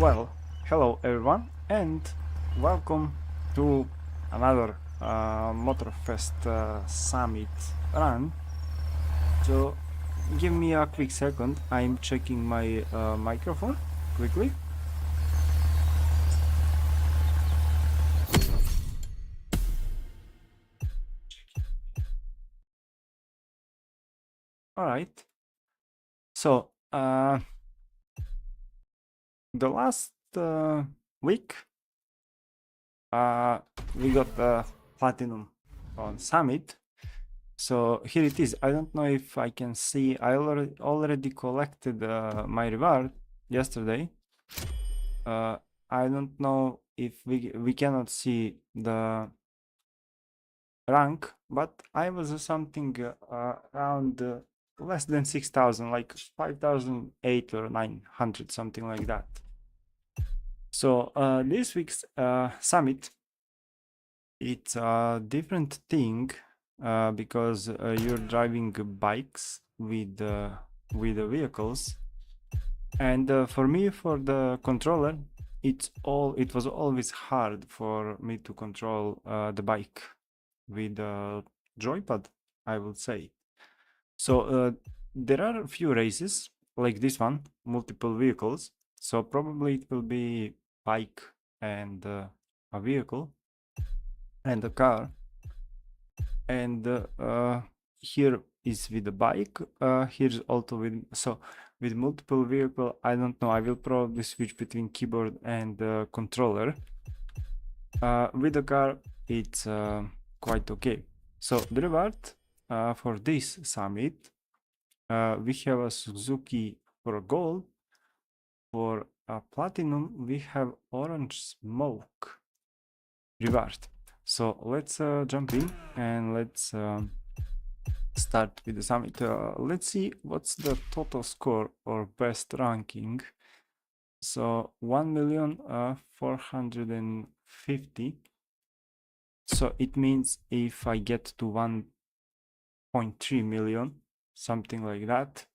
Well, hello everyone, and welcome to another Motorfest Summit run. So, give me a quick second. I'm checking my microphone quickly. All right. So, the last week, we got the platinum on Summit. So here it is. I don't know if I can see. I already collected my reward yesterday. I don't know if we cannot see the rank, but I was something around less than 6,000, like 5,008 or 900, something like that. So this week's summit, it's a different thing because you're driving bikes with the vehicles, and for me, for the controller, it was always hard for me to control the bike with the joypad, I would say. So there are a few races like this one, multiple vehicles. So probably it will be bike and a vehicle and a car. And here is with the bike. Here's also with multiple vehicle. I don't know. I will probably switch between keyboard and controller. With the car, it's quite okay. So the reward for this summit, we have a Suzuki for a gold. For a platinum, we have orange smoke reward. So let's jump in and let's start with the summit. Let's see what's the total score or best ranking. So 1,450,000. So it means if I get to 1.3 million, something like that,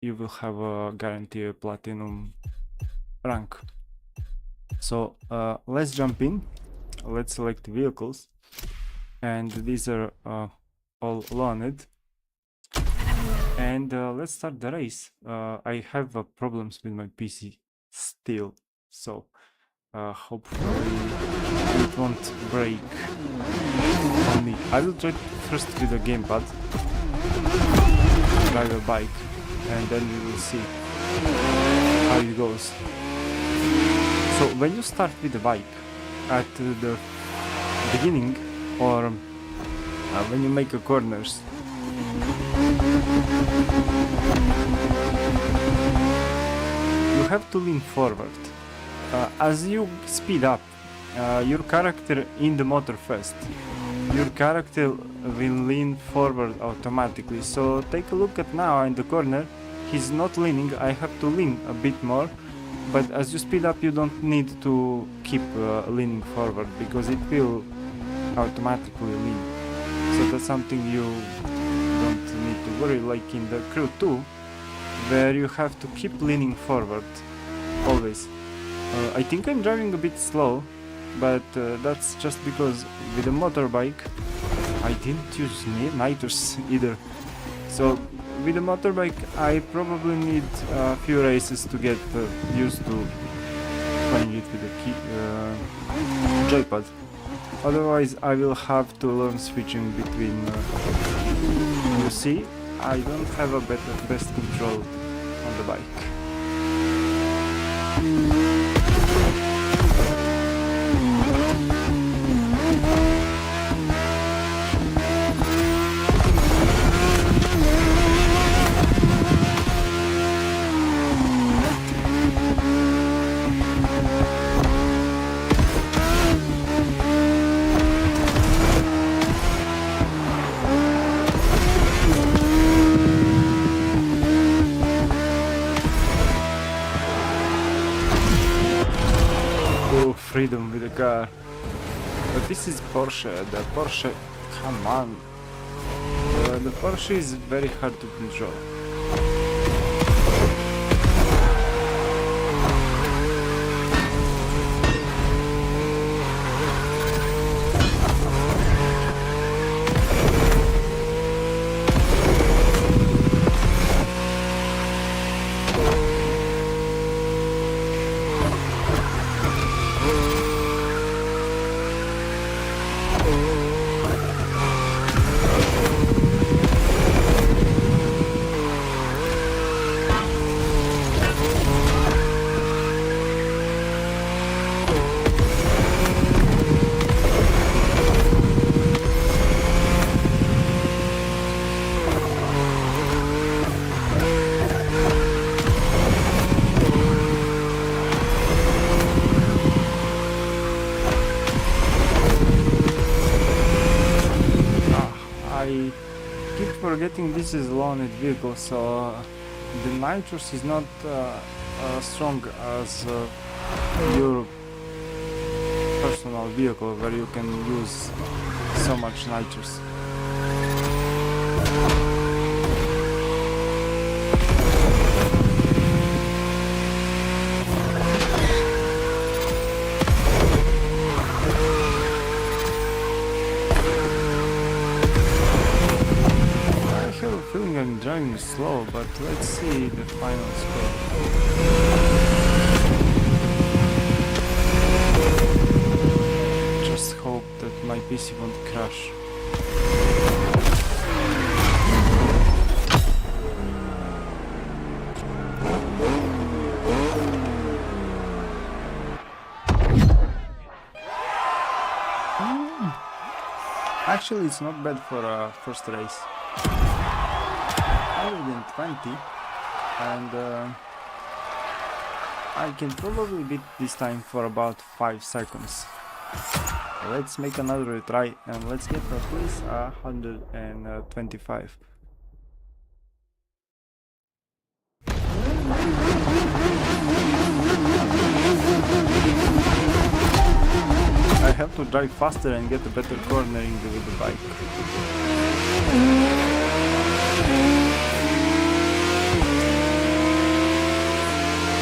you will have a guaranteed platinum rank. So let's jump in. Let's select vehicles, and these are all loaned. And let's start the race. I have problems with my PC still, so hopefully it won't break on me. I will try first with the gamepad, drive a bike, and then we will see how it goes. So when you start with the bike at the beginning, or when you make a corners, you have to lean forward. As you speed up, your character in the Motorfest, your character will lean forward automatically. So take a look at now in the corner, he's not leaning. I have to lean a bit more, but as you speed up, you don't need to keep leaning forward because it will automatically lean. So that's something you don't need to worry, like in the Crew 2, where you have to keep leaning forward always. I think I'm driving a bit slow, but that's just because with a motorbike I didn't use nitros either. So with a motorbike I probably need a few races to get used to playing it with the joypad. Otherwise I will have to learn switching between. You see, I don't have a best control on the bike. Freedom with the car. But this is Porsche. The Porsche, come on. The Porsche is very hard to control. I keep forgetting this is a loaned vehicle, so the nitrous is not strong as your personal vehicle where you can use so much nitrous. I have a feeling I'm driving slow, but let's see the final score. Just hope that my PC won't crash. Actually, it's not bad for a first race. 120, and I can probably beat this time for about 5 seconds. Let's make another try and let's get at least 125. I have to drive faster and get a better cornering with the bike.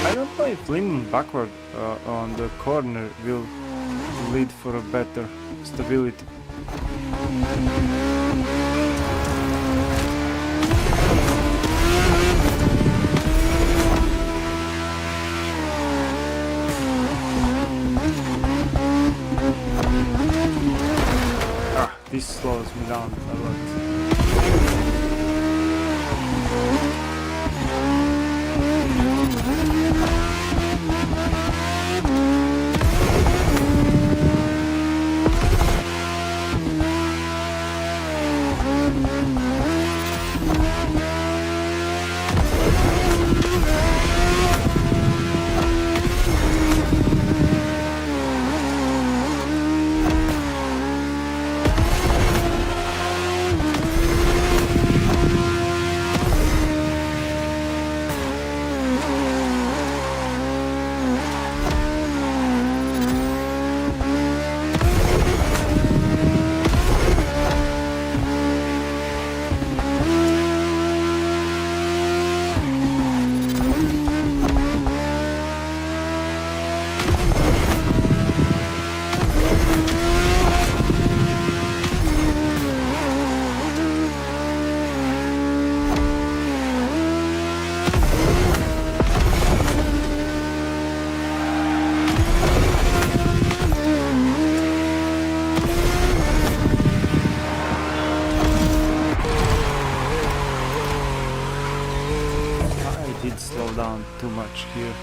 I don't know if leaning backward on the corner will lead for a better stability. This slows me down a lot. Slow down too much here.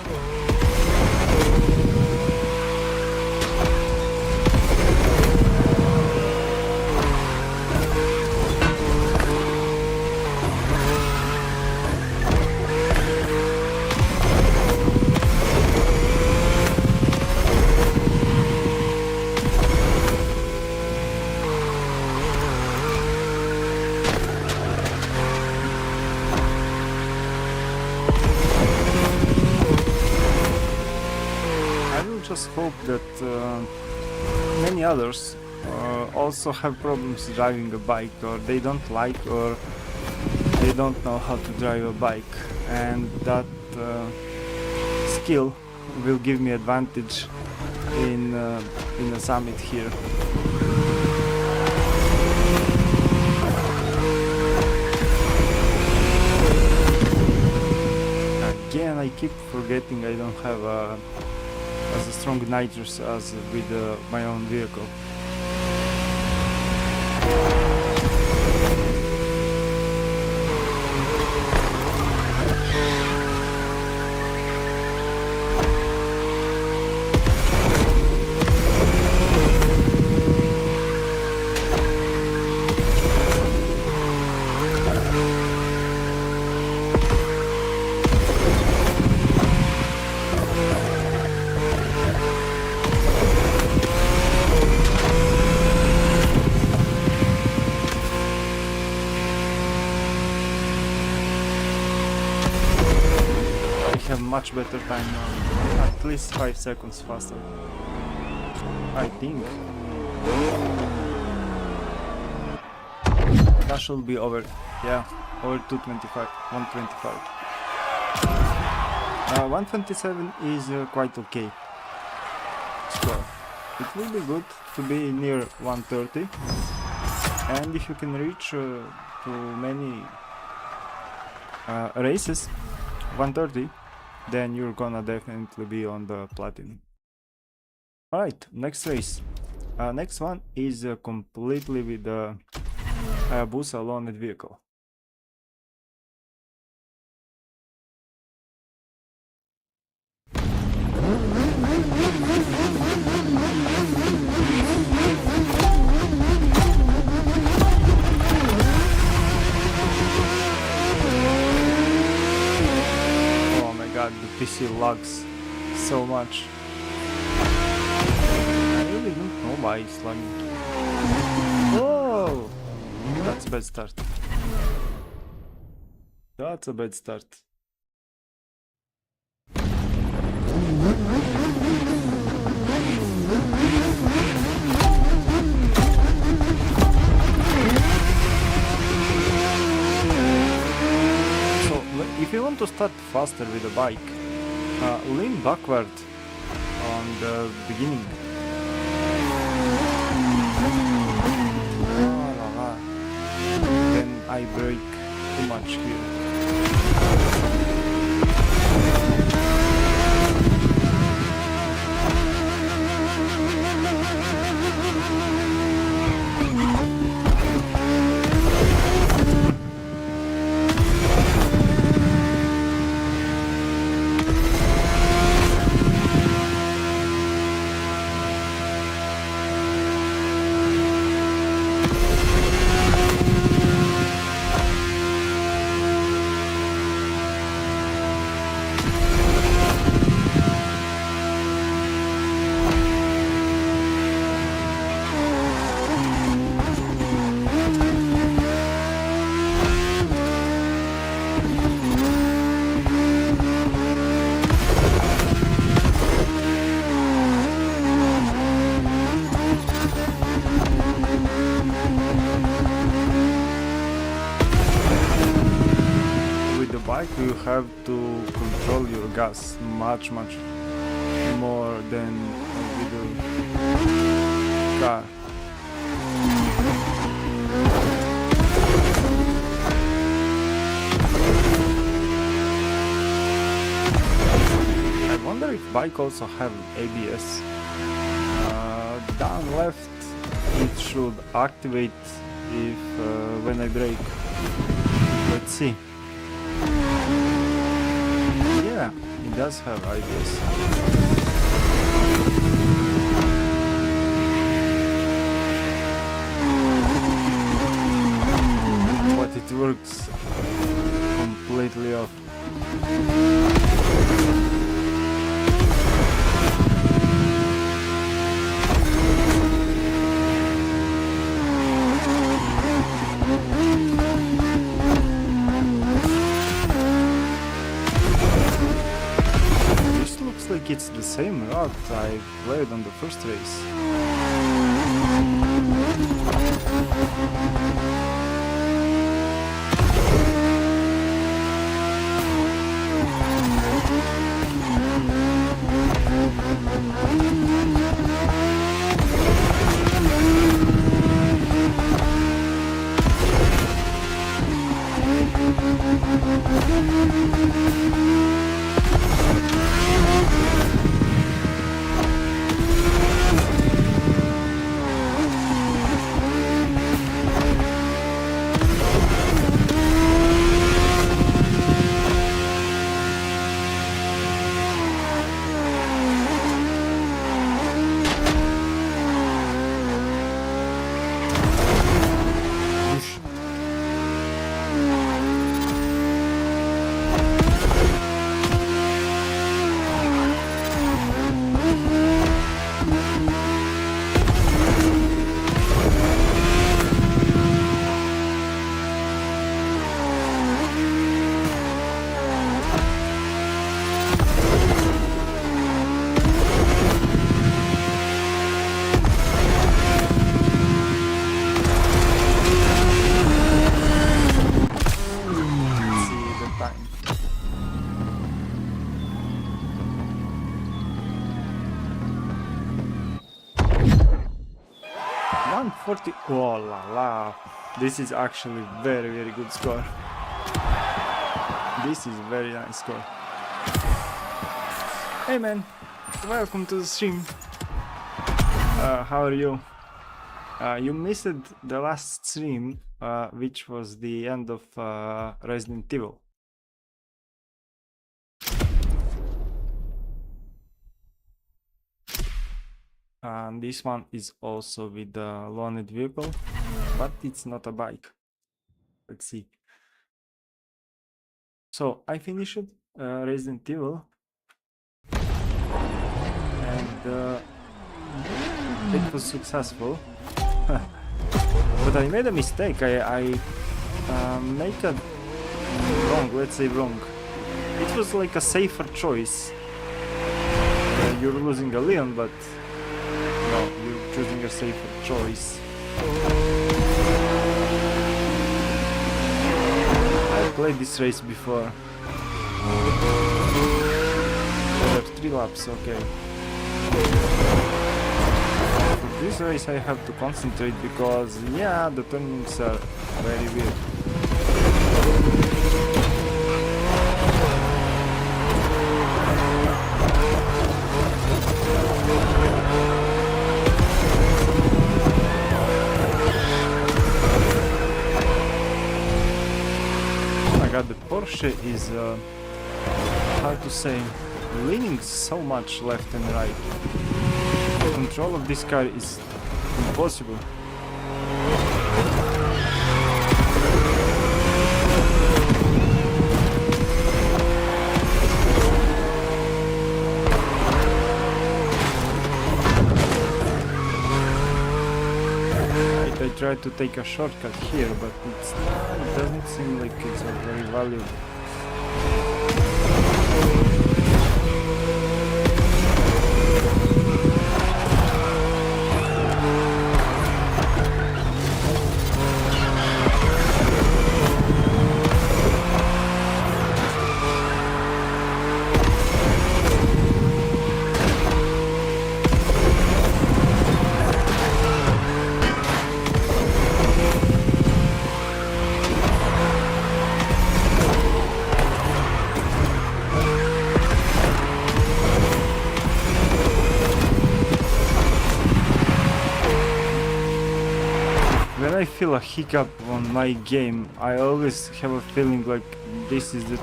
Just hope that many others also have problems driving a bike, or they don't like, or they don't know how to drive a bike, and that skill will give me advantage in the summit here. Again, I keep forgetting I don't have as a strong nitrous as with my own vehicle. have much better time now, at least 5 seconds faster. I think. That should be over, yeah, over 225, 125. 127 is quite okay score. It will be good to be near 130, and if you can reach to many races 130, then you're gonna definitely be on the platinum. Alright, next race. Next one is completely with the Hayabusa loaned vehicle. Oh my god, the PC lags so much. I really don't know why it's lagging. Oh! That's a bad start. That's a bad start. So, if you want to start faster with a bike, lean backward on the beginning. Then I brake too much here. Bike, you have to control your gas much more than with the car. I wonder if bike also have ABS. Down left it should activate if when I brake. Let's see. Yeah, it does have IBS. But it works completely off. Like it's the same route I played on the first race. Oh la la. This is actually very, very good score. This is very nice score. Hey man, welcome to the stream. How are you? You missed the last stream, which was the end of Resident Evil. And this one is also with the loaned vehicle, but it's not a bike. Let's see. So I finished Resident Evil, and it was successful. But I made a mistake. I make a wrong, let's say wrong. It was like a safer choice. You're losing a Leon, but no, you're choosing a safer choice. I played this race before. There are 3 laps, okay. For this race I have to concentrate because, yeah, the turnings are very weird. Oh my god, the Porsche is, how to say, leaning so much left and right. The control of this car is impossible. I tried to take a shortcut here, but it doesn't seem like it's very valuable. When I feel a hiccup on my game, I always have a feeling like this is the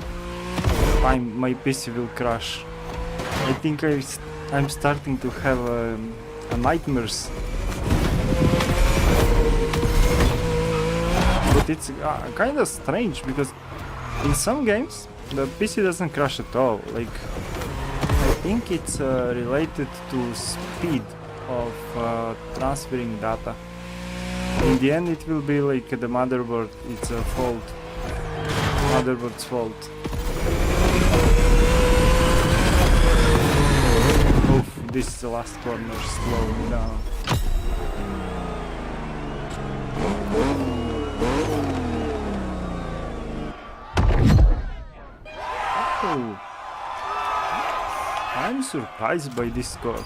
time my PC will crash. I think I'm starting to have a nightmares. But it's kind of strange because in some games the PC doesn't crash at all. Like, I think it's related to speed of transferring data. In the end it will be like the motherboard, it's a fault. Motherboard's fault. Oof, this is the last corner, slow me down. Oh, I'm surprised by this score.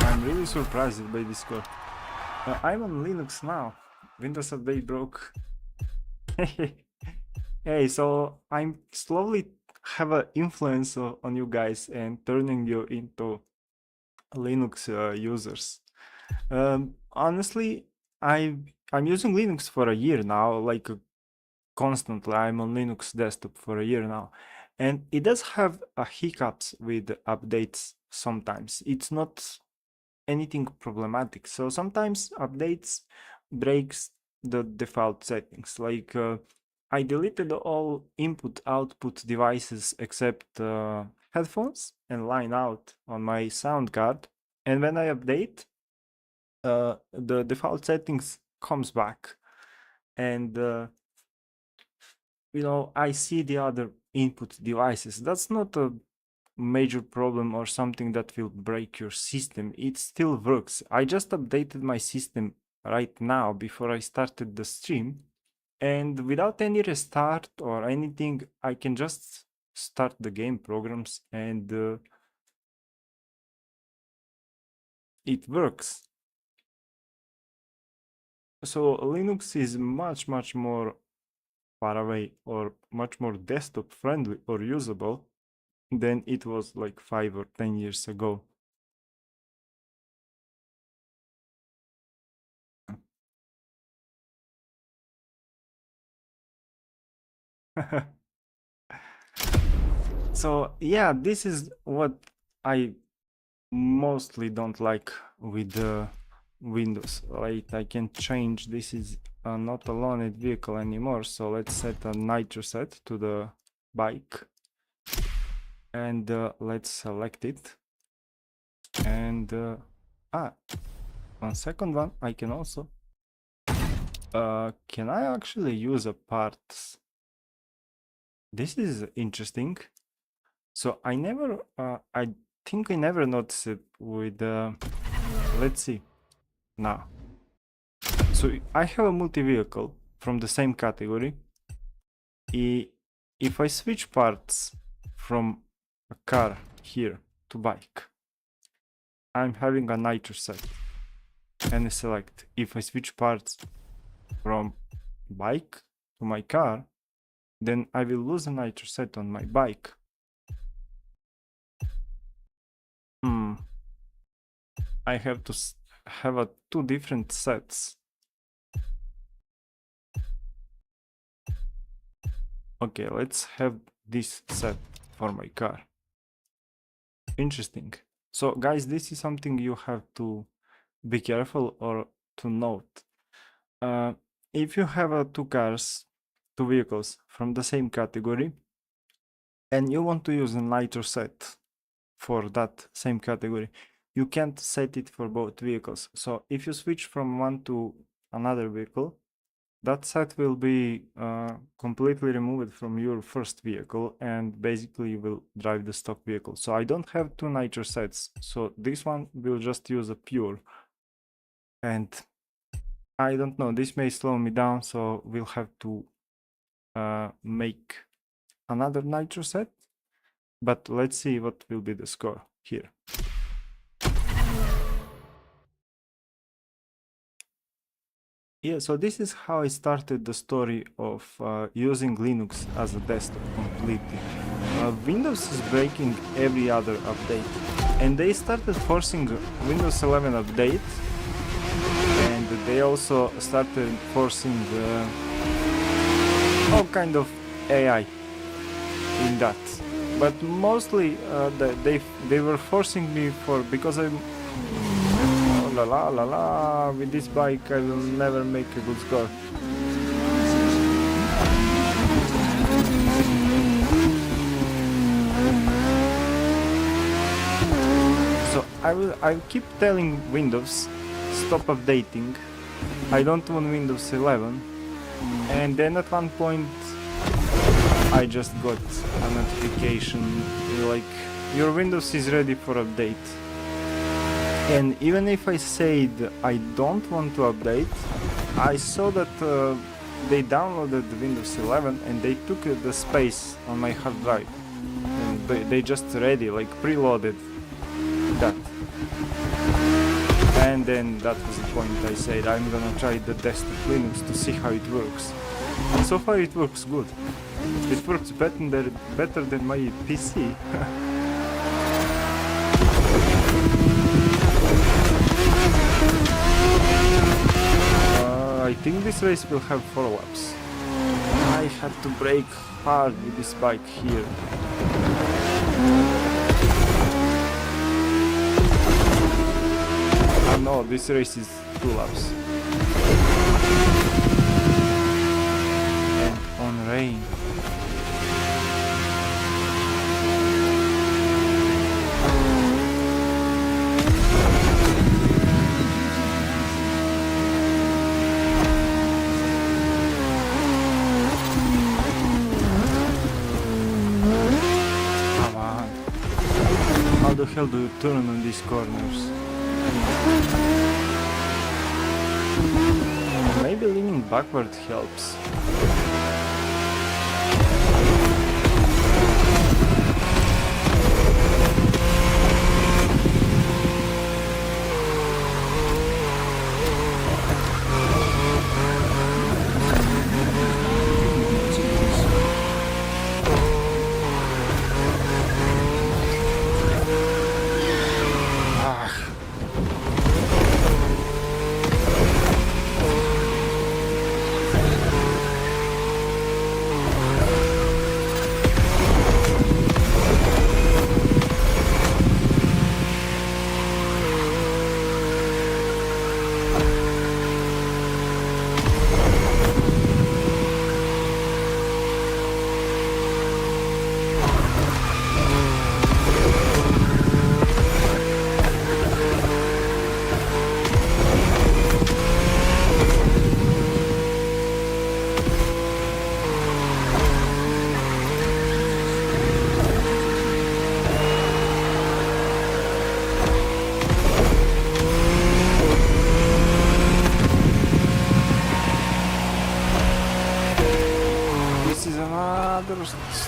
I'm really surprised by this score. I'm on Linux now. Windows update broke. Hey, so I'm slowly have an influence on you guys and turning you into Linux users. Honestly, I'm using Linux for a year now, like constantly. I'm on Linux desktop for a year now, and it does have hiccups with updates sometimes. It's not anything problematic. So sometimes updates breaks the default settings. Like I deleted all input output devices except headphones and line out on my sound card. And when I update, the default settings comes back, and I see the other input devices. That's not a major problem or something that will break your system. It still works. I just updated my system right now before I started the stream, and without any restart or anything, I can just start the game programs and it works. So Linux is much more far away or much more desktop friendly or usable than it was like 5 or 10 years ago. So yeah, this is what I mostly don't like with the Windows. Like I can change, this is not a loaned vehicle anymore, so let's set a nitro set to the bike and let's select it. And on second one I can also can I actually use a parts? This is interesting. So I never I think I never noticed it with let's see now. So I have a multi-vehicle from the same category. If I switch parts from a car here to bike, I'm having a nitro set. And I select, if I switch parts from bike to my car, then I will lose a nitro set on my bike. I have to have two different sets. Okay, let's have this set for my car. Interesting. So guys, this is something you have to be careful or to note. If you have two vehicles from the same category, and you want to use a nitro set for that same category, you can't set it for both vehicles. So if you switch from one to another vehicle, that set will be completely removed from your first vehicle, and basically you will drive the stock vehicle. So I don't have two nitro sets, so this one will just use a pure. And I don't know, this may slow me down, so we'll have to make another nitro set. But let's see what will be the score here. Yeah, so this is how I started the story of using Linux as a desktop completely. Windows is breaking every other update, and they started forcing Windows 11 update, and they also started forcing all kind of AI in that. But mostly they were forcing me because I'm la la, with this bike I will never make a good score. So I keep telling Windows stop updating. I don't want Windows 11, and then at one point I just got a notification like your Windows is ready for update. And even if I said I don't want to update, I saw that they downloaded Windows 11 and they took the space on my hard drive. And they just ready, like preloaded that. And then that was the point I said I'm gonna try the desktop Linux to see how it works. And so far it works good. It works better than my PC. I think this race will have 4 laps. I had to brake hard with this bike here. Oh no, this race is 2 laps. And on rain. How the hell do you turn on these corners? Maybe leaning backward helps.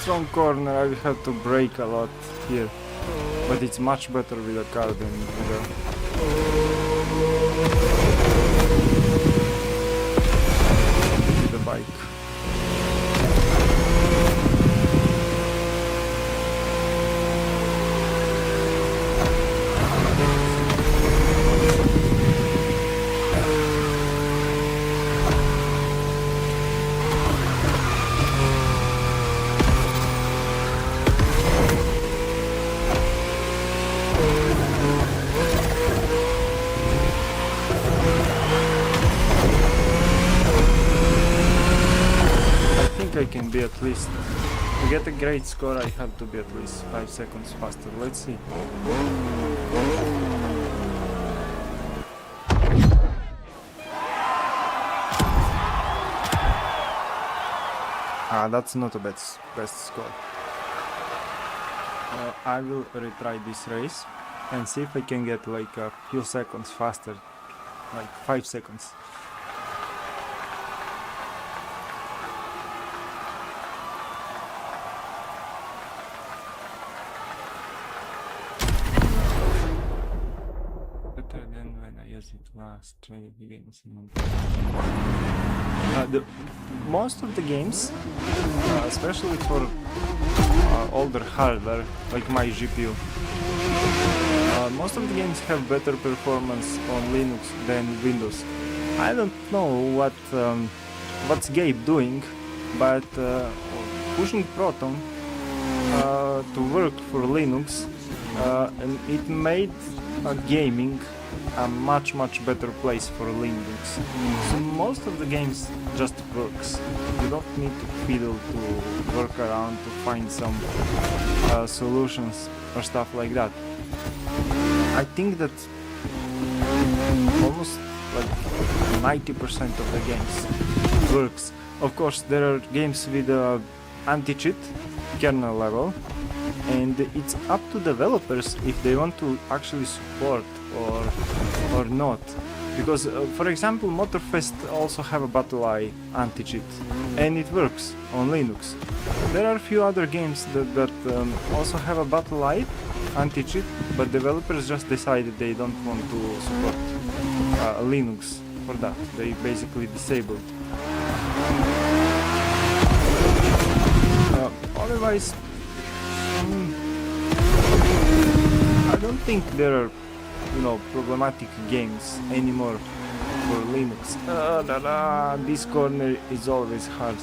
strong corner, I will have to brake a lot here. But it's much better with a car than with a bike. I can be at least, to get a great score I have to be at least 5 seconds faster. Let's see. That's not a best score. I will retry this race and see if I can get like a few seconds faster, like 5 seconds. Better than when I used it last 20 games. Most of the games, especially for older hardware like my GPU, most of the games have better performance on Linux than Windows. I don't know what's Gabe doing, but pushing Proton to work for Linux, and it made gaming a much better place for Linux. So most of the games just works. You don't need to fiddle to work around to find some solutions or stuff like that. I think that almost like 90% of the games works. Of course, there are games with anti-cheat kernel level, and it's up to developers if they want to actually support or not. Because for example, Motorfest also have a BattleEye anti-cheat and it works on Linux. There are a few other games that also have a BattleEye anti-cheat, but developers just decided they don't want to support Linux for that. They basically disabled. Otherwise, I don't think there are, problematic games anymore for Linux. This corner is always hard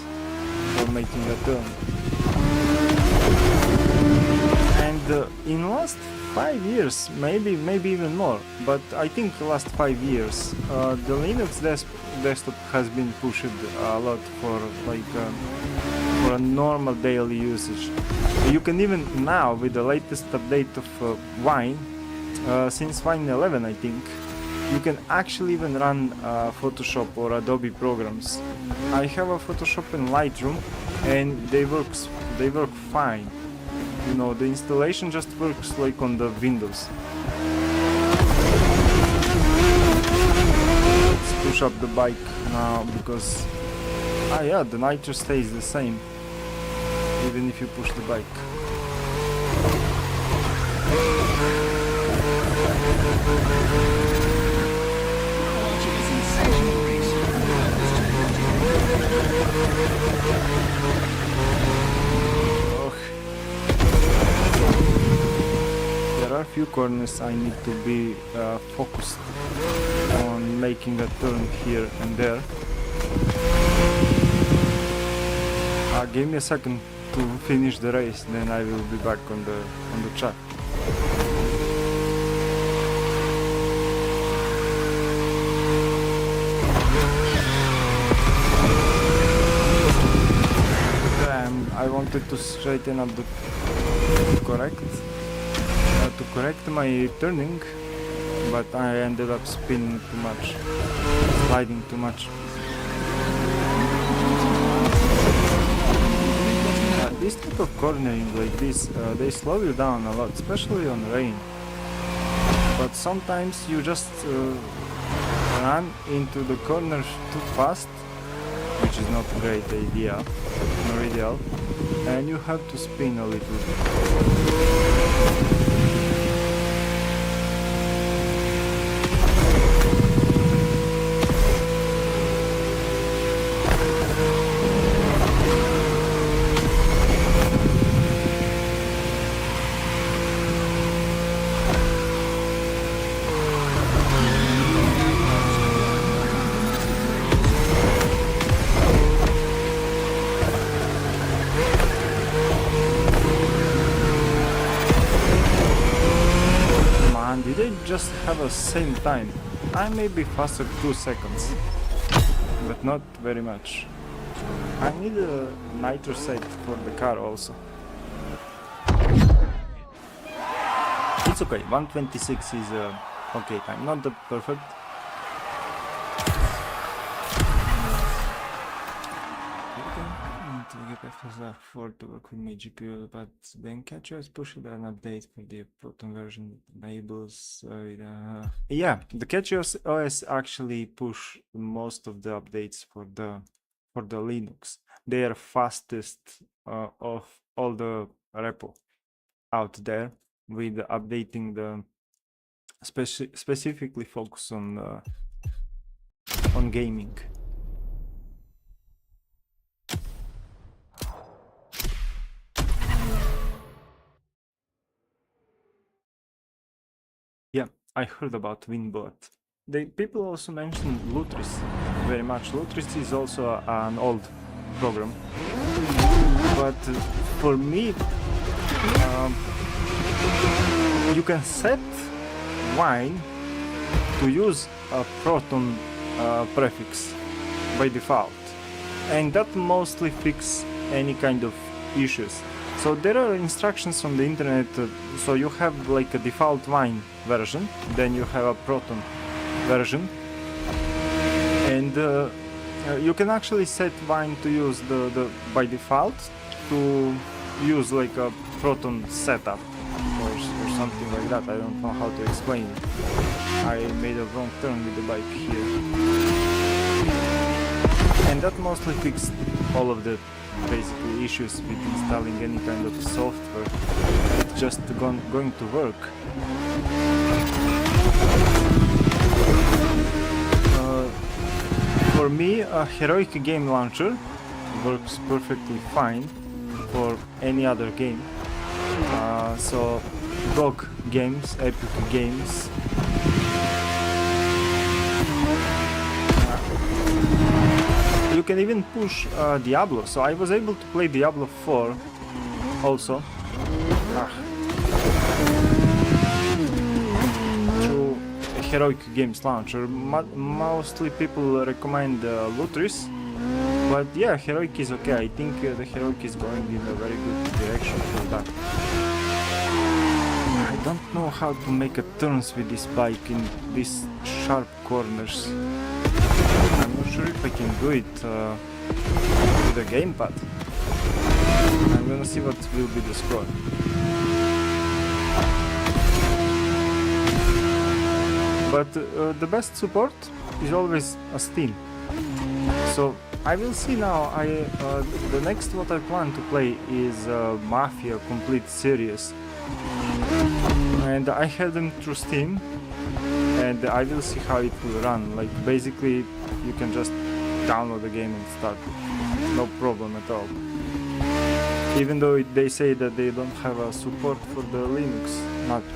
for making a turn. And in last 5 years, maybe even more, but I think the last 5 years, the Linux desktop has been pushed a lot for for a normal daily usage. You can even now, with the latest update of Wine, since Wine 11 I think, you can actually even run Photoshop or Adobe programs. I have a Photoshop and Lightroom and they work fine. The installation just works like on the Windows. Let's push up the bike now because yeah, the nitro stays the same even if you push the bike. There are a few corners I need to be focused on making a turn here and there. Give me a second to finish the race, then I will be back on the track. I wanted to straighten up to correct my turning, but I ended up spinning too much, sliding too much. This type of cornering like this, they slow you down a lot, especially on rain. But sometimes you just run into the corners too fast, which is not a great idea, nor ideal. and you have to spin a little bit. Did they just have the same time? I may be faster 2 seconds, but not very much. I need a nitro set for the car also. It's okay, 126 is okay time, not the perfect. To get F4 to work with my GPU, but then CatchOS pushed an update for the Proton version that enables. Yeah, the CatchOS OS actually push most of the updates for the Linux. They are fastest of all the repo out there with updating the specifically focus on gaming. Yeah, I heard about Winbot. People also mention Lutris very much. Lutris is also an old program, but for me, you can set Wine to use a Proton prefix by default, and that mostly fix any kind of issues. So there are instructions on the internet, so you have like a default Wine version, then you have a Proton version, and you can actually set Wine to use the by default to use like a Proton setup or something like that. I don't know how to explain it. I made a wrong turn with the bike here, and that mostly fixed all of the basically issues with installing any kind of software. It's just going to work. For me, a Heroic game launcher works perfectly fine for any other game. So GOG games, Epic games. You can even push Diablo, so I was able to play Diablo 4 also through a Heroic Games launcher. Mostly people recommend Lutris, but yeah, Heroic is okay. I think the Heroic is going in a very good direction for that. I don't know how to make a turns with this bike in these sharp corners. I'm not sure if I can do it with the gamepad. I'm gonna see what will be the score. But the best support is always a Steam. So I will see now. The next what I plan to play is Mafia Complete Series, and I have them through Steam, and I will see how it will run. Like basically, you can just download the game and start it. No problem at all. Even though they say that they don't have a support for the Linux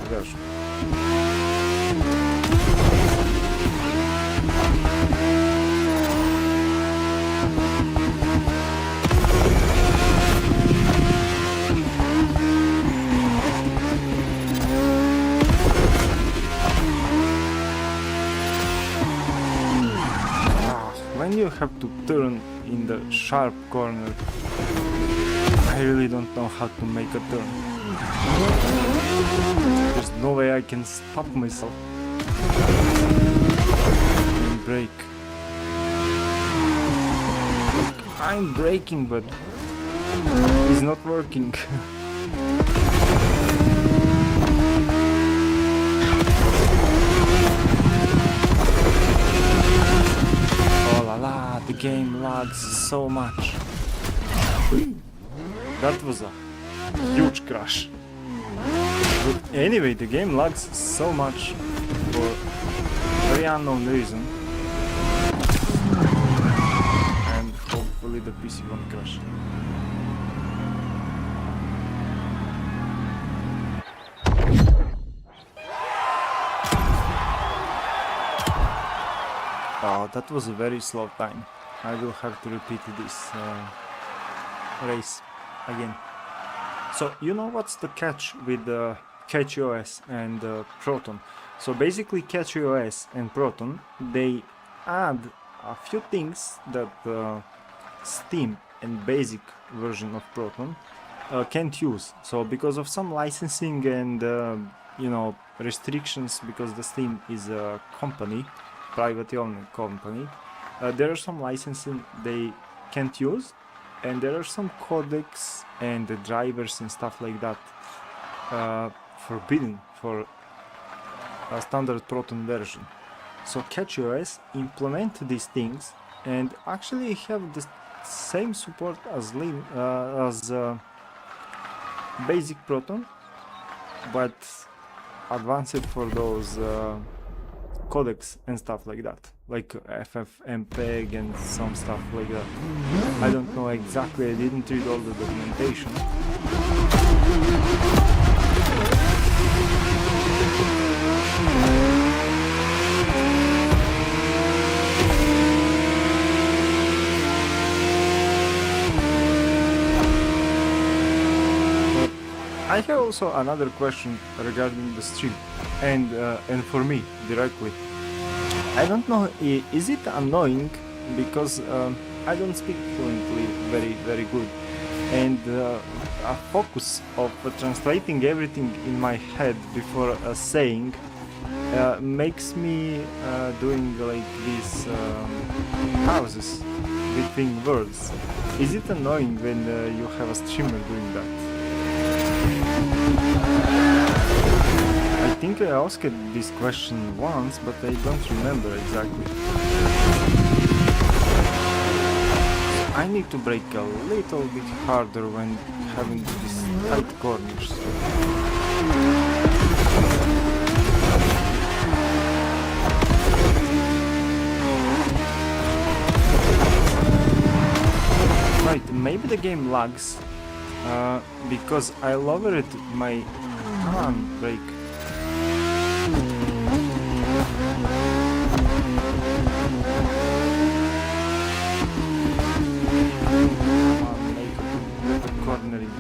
version. When you have to turn in the sharp corner, I really don't know how to make a turn. There's no way I can stop myself and brake. I'm braking, but it's not working. Oh la la, the game lags so much. That was a huge crash. But anyway, the game lags so much for very unknown reason. And hopefully the PC won't crash. Oh, that was a very slow time. I will have to repeat this race again. So you know what's the catch with CatchOS and Proton? So basically CatchOS and Proton, they add a few things that Steam and basic version of Proton can't use. So because of some licensing and you know, restrictions, because the Steam is a company, privately owned company, there are some licensing they can't use, and there are some codecs and the drivers and stuff like that forbidden for a standard Proton version. So CatchOS implement these things and actually have the same support as basic Proton, but advanced for those codecs and stuff like that, like FFmpeg and some stuff like that. I don't know exactly, I didn't read all the documentation. I have also another question regarding the stream, and for me directly. I don't know, is it annoying because I don't speak fluently very good, and a focus of translating everything in my head before saying makes me doing like these pauses between words. Is it annoying when you have a streamer doing that? I think I asked this question once, but I don't remember exactly. I need to brake a little bit harder when having these tight corners. Right, maybe the game lags because I lowered my handbrake. Cornering.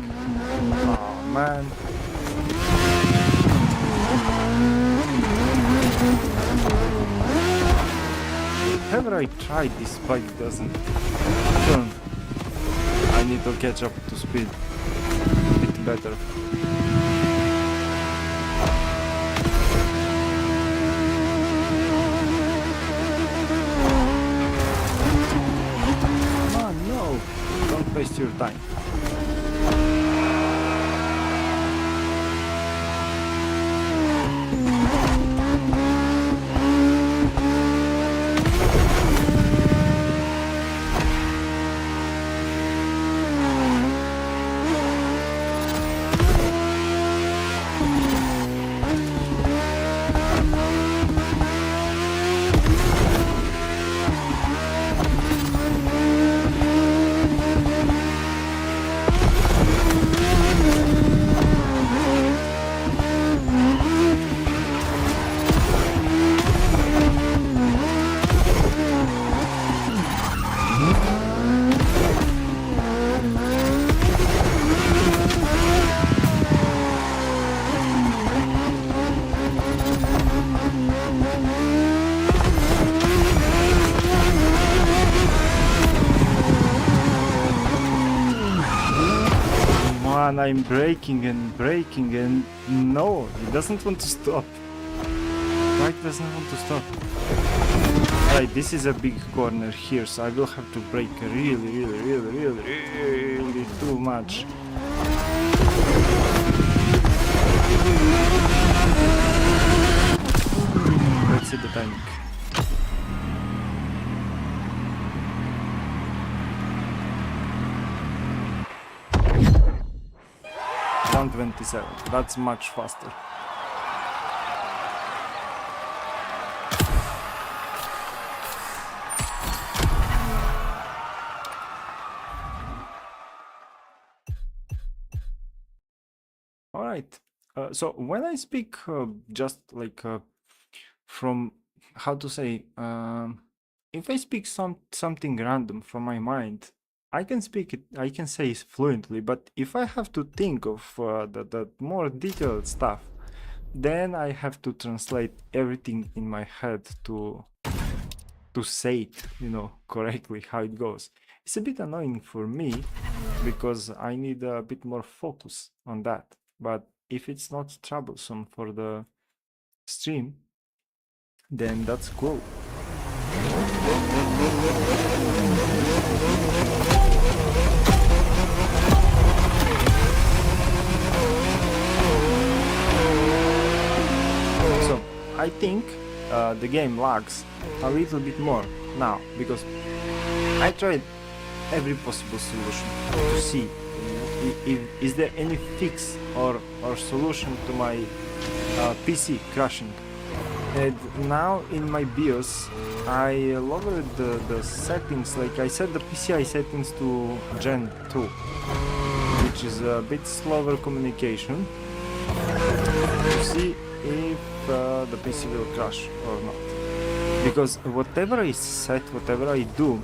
Oh man. Whenever I try, this bike doesn't turn. I need to catch up to speed a bit better. Come on, no! Don't waste your time. Man, I'm braking and no, it doesn't want to stop. Bike doesn't want to stop. Right, this is a big corner here, so I will have to brake really too much. Let's see the timing. around 27. That's much faster. All right. So when I speak just like from how to say, if I speak something random from my mind, I can speak it. I can say it fluently. But if I have to think of the more detailed stuff, then I have to translate everything in my head to say it, correctly how it goes. It's a bit annoying for me because I need a bit more focus on that. But if it's not troublesome for the stream, then that's cool. So I think the game lags a little bit more now because I tried every possible solution to see if is there any fix or solution to my PC crashing. And now in my BIOS I lowered the settings, like I set the PCI settings to Gen 2, which is a bit slower communication, to see if the PC will crash or not. Because whatever I set, whatever I do,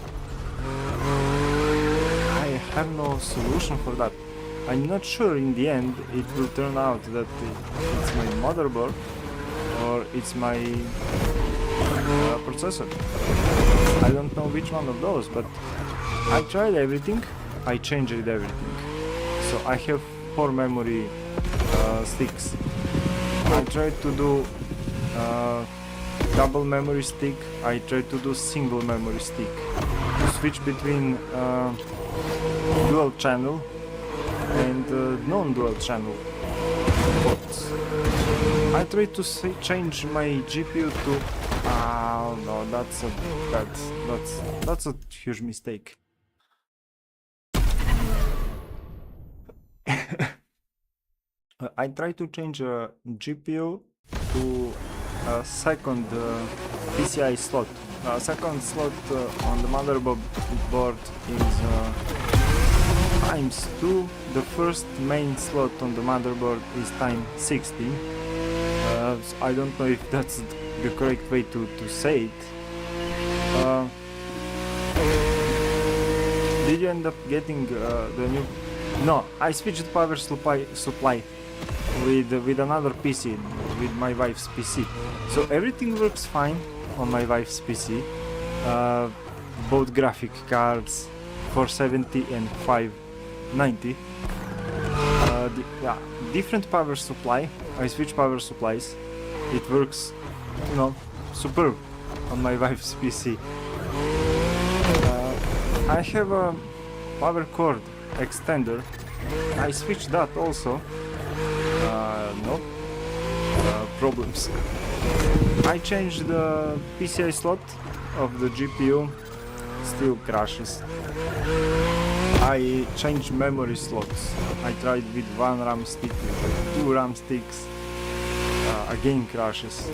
I have no solution for that. I'm not sure in the end it will turn out that it's my motherboard or it's my processor. I don't know which one of those, but I tried everything, I changed everything. So I have 4 memory sticks. I tried to do double memory stick, I tried to do single memory stick, to switch between dual channel and non-dual channel ports. I tried to change my GPU to no, that's a huge mistake. I tried to change a GPU to a second PCI slot. Second slot on the motherboard is times 2. The first main slot on the motherboard is times 16. I don't know if that's the correct way to say it. Did you end up getting the new? No, I switched power supply with another PC, with my wife's PC. So everything works fine on my wife's PC. Both graphic cards, 470 and 590. Different power supply. I switch power supplies. It works, superb on my wife's PC. I have a power cord extender. I switched that also. No problems. I changed the PCI slot of the GPU, still crashes. I changed memory slots. I tried with 1 RAM stick, with 2 RAM sticks, again crashes.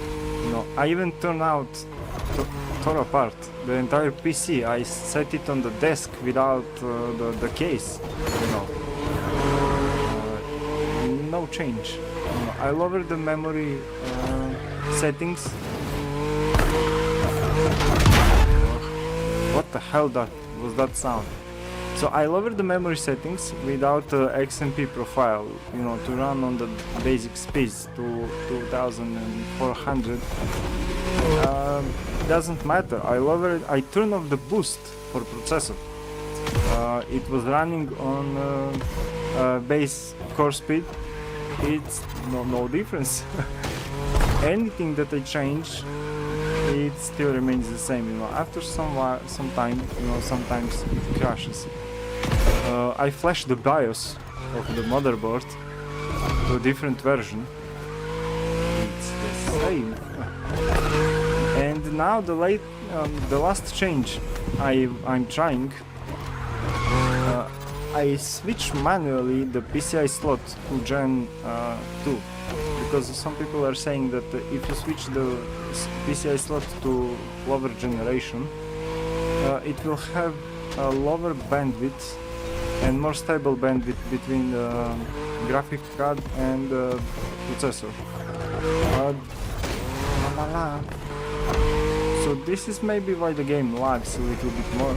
I even tore apart the entire PC. I set it on the desk without the case, no change. I lowered the memory settings. What the hell was that sound? So I lowered the memory settings without XMP profile, to run on the basic speeds to 2400. Doesn't matter. I turned off the boost for processor. It was running on base core speed. It's no difference. Anything that I change, it still remains the same. After some time, sometimes it crashes. I flashed the BIOS of the motherboard to a different version. It's the same. And now the last change I'm trying. I switched manually the PCI slot to Gen 2 because some people are saying that if you switch the PCI slot to lower generation, it will have a lower bandwidth and more stable bandwidth between the graphic card and processor. So this is maybe why the game lags a little bit more.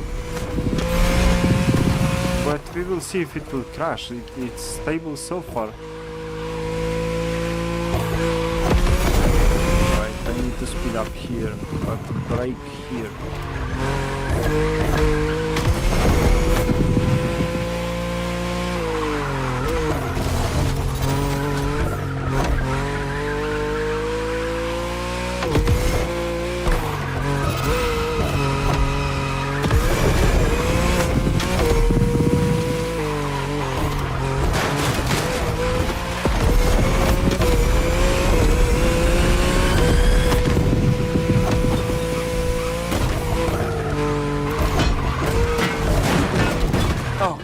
But we will see if it will crash. It's stable so far. Right, I need to speed up here, but brake here.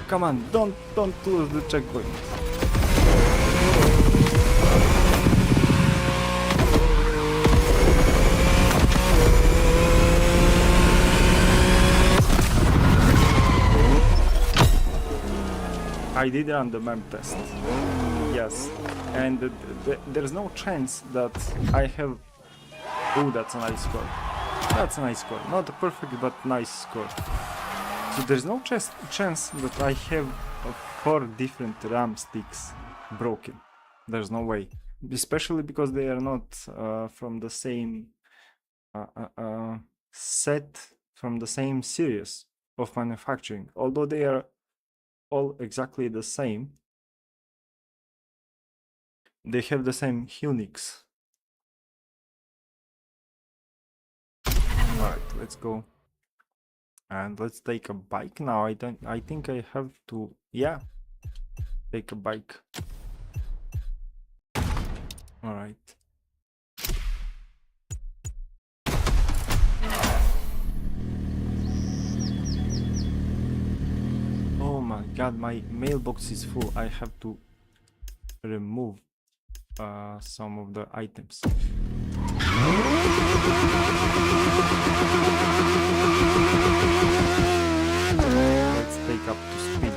Come on, don't lose the checkpoint. I did run the map test. Yes, and there's no chance that I have. Oh, that's a nice score. That's a nice score. Not perfect, but nice score. So there's no chance that I have 4 different RAM sticks broken. There's no way. Especially because they are not from the same set, from the same series of manufacturing. Although they are all exactly the same, they have the same Unix. Alright, let's go. And let's take a bike now. I think I have to, yeah, take a bike. All right. Oh my god, my mailbox is full. I have to remove some of the items. Let's take up to speed.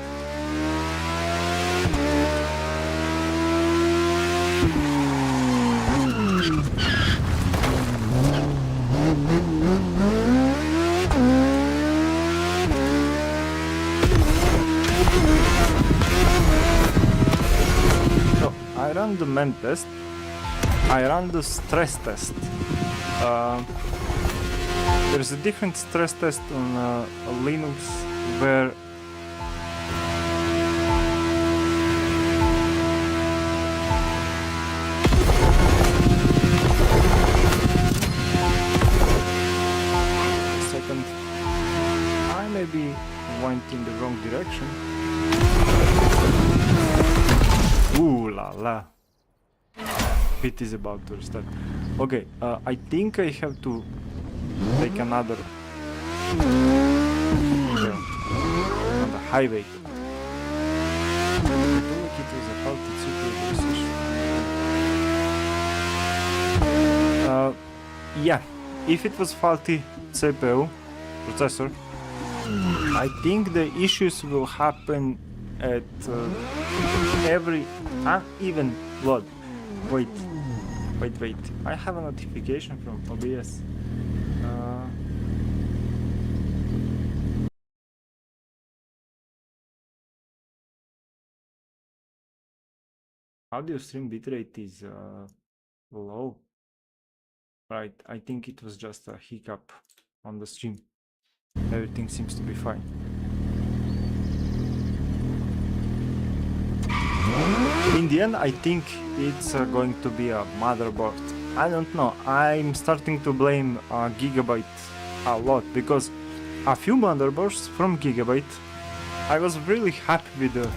So I ran the MEM test. I ran the stress test. There's a different stress test on Linux where second, I maybe went in the wrong direction. Ooh la la. It is about to restart. Okay, I think I have to take another turn on the highway. I feel like it was a faulty CPU decision. Yeah, if it was faulty CPU processor, I think the issues will happen at every uneven load. Wait. I have a notification from OBS. Audio stream bitrate is low. Right, I think it was just a hiccup on the stream. Everything seems to be fine. In the end, I think it's going to be a motherboard. I don't know, I'm starting to blame Gigabyte a lot, because a few motherboards from Gigabyte, I was really happy with the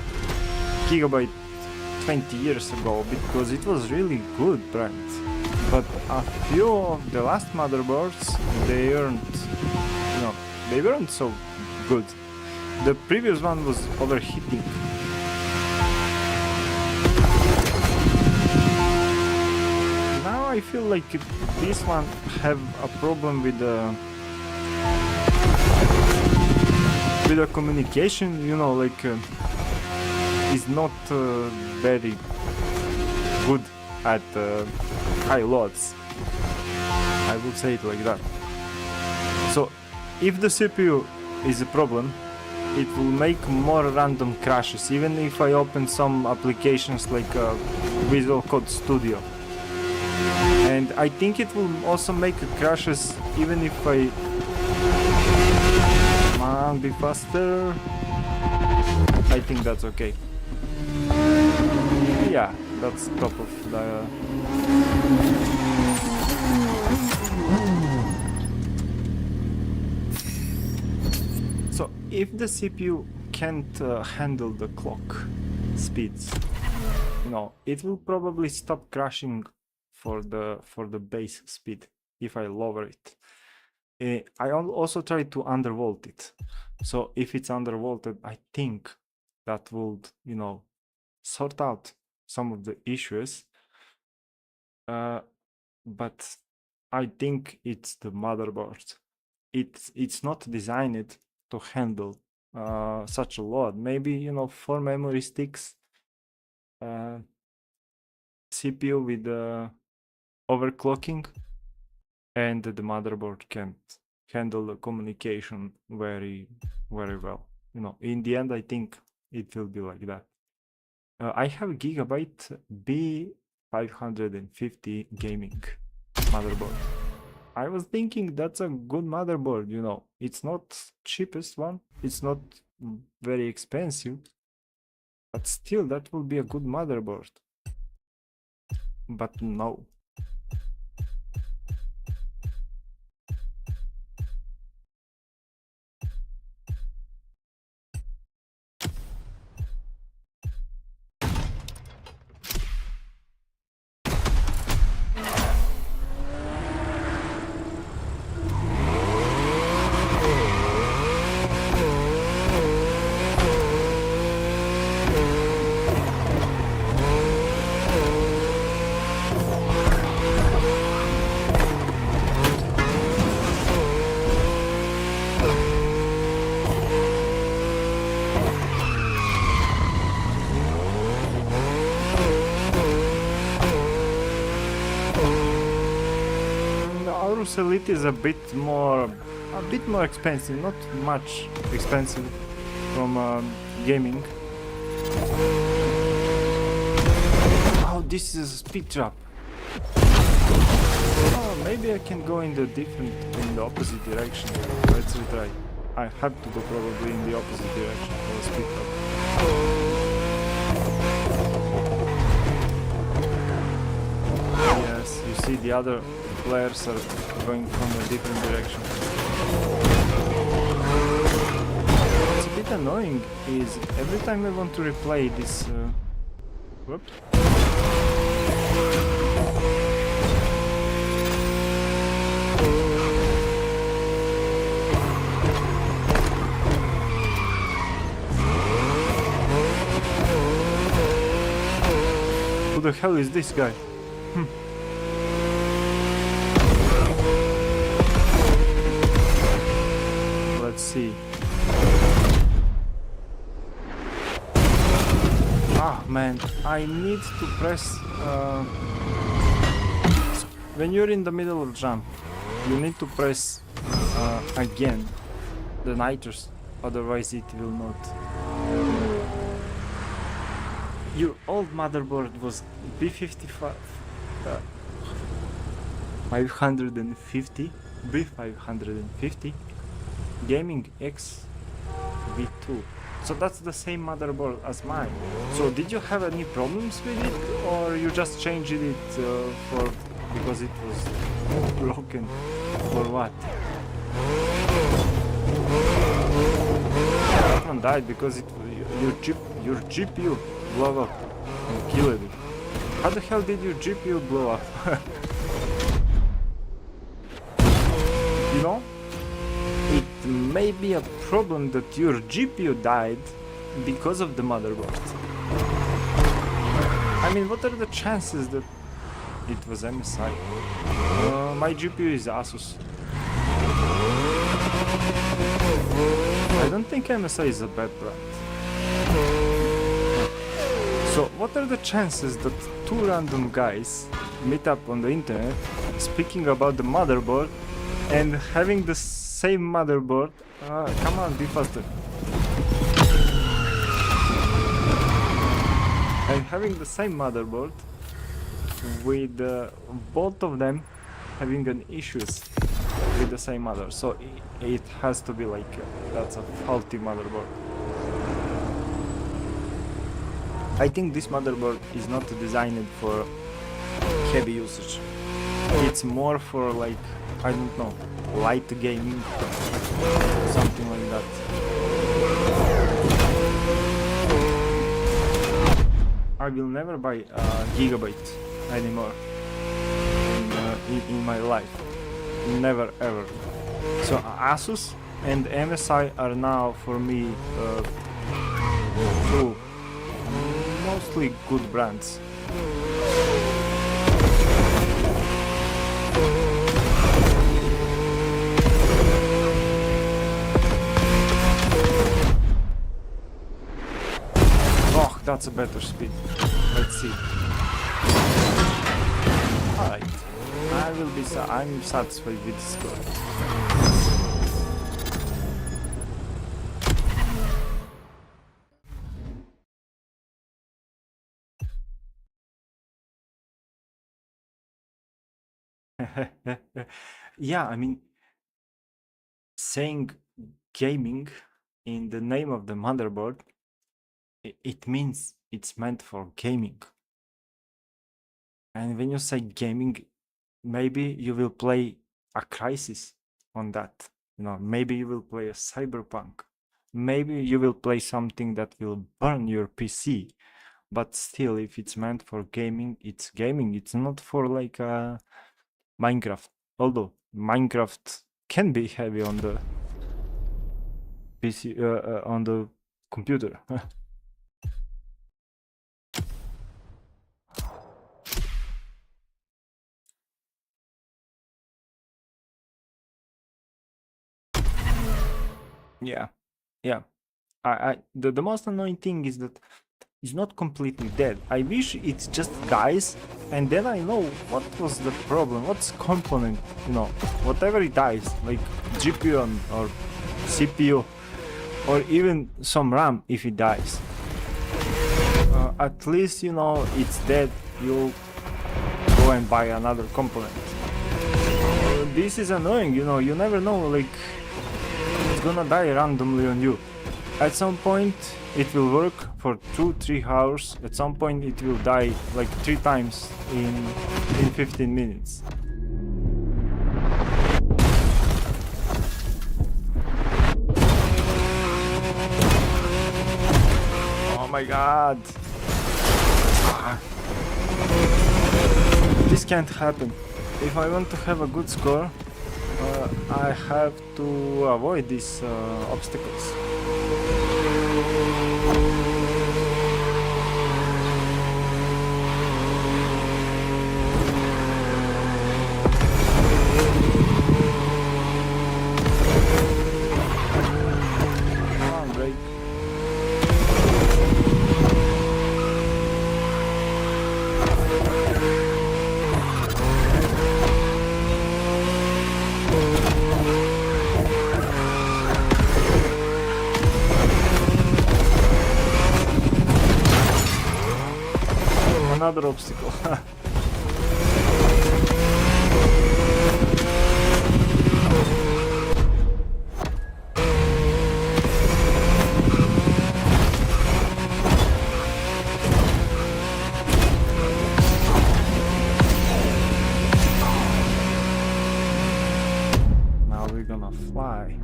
Gigabyte 20 years ago, because it was really good brand. But a few of the last motherboards, they weren't so good. the previous one was overheating. Now I feel like this one have a problem with the communication, you know, like is not very good at high loads. I will say it like that. So if the CPU is a problem, it will make more random crashes, even if I open some applications like Visual Code Studio. And I think it will also make crashes even if I... Come on, be faster. I think that's okay. Yeah, that's top of the... So if the CPU can't handle the clock speeds, you know, it will probably stop crashing for the base speed if I lower it. I also try to undervolt it. So if it's undervolted, I think that would, you know, sort out some of the issues. But I think it's the motherboard. It's not designed to handle such a load. Maybe, you know, 4 memory sticks, CPU with overclocking, and the motherboard can't handle the communication very well. You know, in the end, I think it will be like that. I have Gigabyte B550 gaming motherboard. I was thinking that's a good motherboard, you know. It's not cheapest one, it's not very expensive, but still that will be a good motherboard. But no. Elite is a bit more expensive, not much expensive from gaming. Oh, this is a speed trap. Oh, maybe I can go in the opposite direction. Let's retry. I have to go probably in the opposite direction for a speed trap. Yes, you see the other players are going from a different direction. What's a bit annoying is every time I want to replay this... Whoops. Who the hell is this guy? Let's see. Ah, man, I need to press... when you're in the middle of jump, you need to press again the nitrous, otherwise it will not. Your old motherboard was B55... 550, B550 Gaming X V2. So that's the same motherboard as mine. So did you have any problems with it, or you just changed it because it was broken, or what? That one died because your GPU blew up and killed it. How the hell did your GPU blow up? You know, it maybe a problem that your GPU died because of the motherboard. I mean, what are the chances that it was MSI? My GPU is Asus. I don't think MSI is a bad brand. So what are the chances that two random guys meet up on the internet speaking about the motherboard and having the same motherboard? Come on, be faster. And having the same motherboard with both of them having an issues with the same mother. So it has to be like that's a faulty motherboard. I think this motherboard is not designed for heavy usage. It's more for like, I don't know, light gaming, something like that. I will never buy a Gigabyte anymore in my life. Never ever. So Asus and MSI are now for me two mostly good brands. Oh, that's a better speed. Let's see. Alright. I'm satisfied with the score. Yeah, I mean, saying gaming in the name of the motherboard, it means it's meant for gaming. And when you say gaming, maybe you will play a Crisis on that. You know, maybe you will play a Cyberpunk. Maybe you will play something that will burn your PC. But still, if it's meant for gaming, it's gaming. It's not for like Minecraft. Although Minecraft can be heavy on the PC, on the computer. Yeah, yeah. The most annoying thing is that it's not completely dead. I wish it just dies, and then I know what was the problem, what's component, you know, whatever it dies, like GPU or CPU, or even some RAM if it dies. At least, you know, it's dead, you go and buy another component. This is annoying, you know, you never know, like, it's gonna die randomly on you. At some point it will work for 2-3 hours, at some point it will die like 3 times in 15 minutes. Oh my god! This can't happen. If I want to have a good score, I have to avoid these obstacles. Come on, brake. Another obstacle. Now we're gonna fly.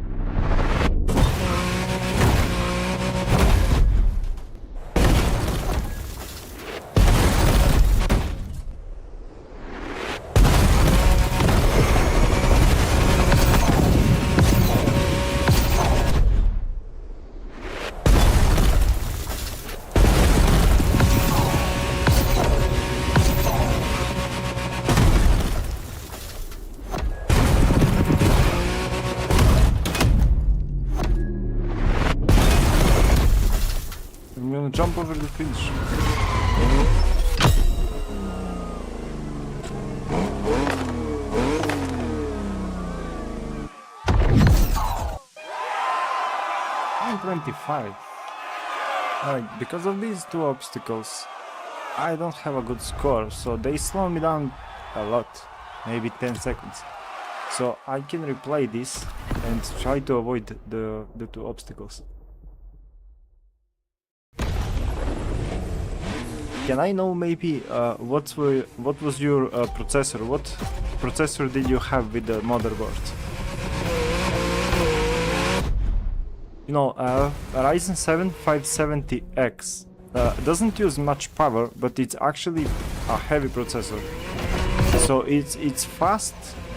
gonna jump over the finish. I'm 25. Alright, because of these two obstacles, I don't have a good score, so they slow me down a lot, maybe 10 seconds. So I can replay this and try to avoid the two obstacles. Can I know maybe what was your processor? What processor did you have with the motherboard? You know, Ryzen 7 570X doesn't use much power, but it's actually a heavy processor. So it's fast.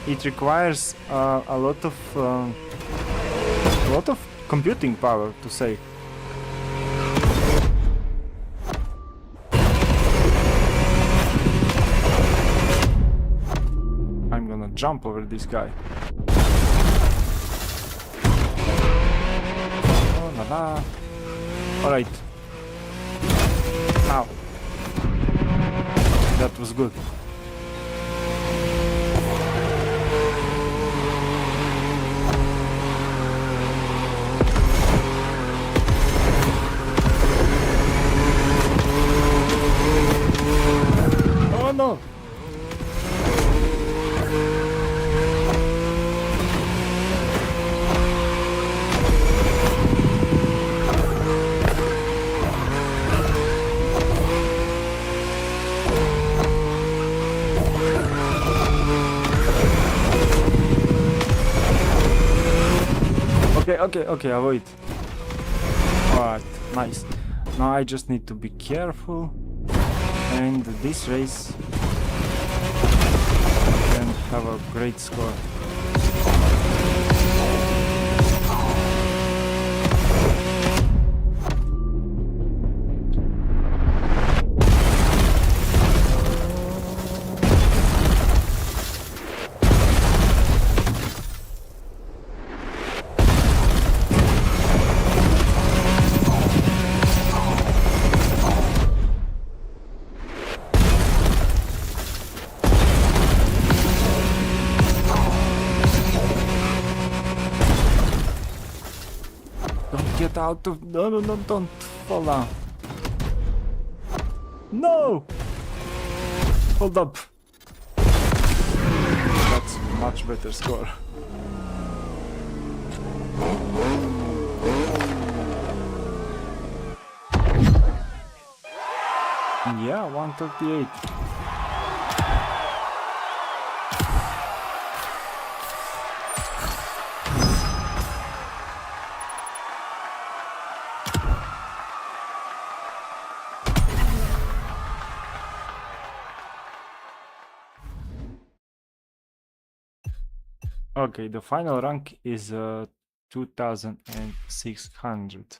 It requires a lot of computing power, to say. I'm gonna jump over this guy. Oh la la. Alright. Ow. That was good. Oh no! Okay, avoid. Alright, nice. Now I just need to be careful, and this race can have a great score. Get out of... No, don't fall down. No! Hold up. That's a much better score. Yeah, 138. Okay, the final rank is 2600.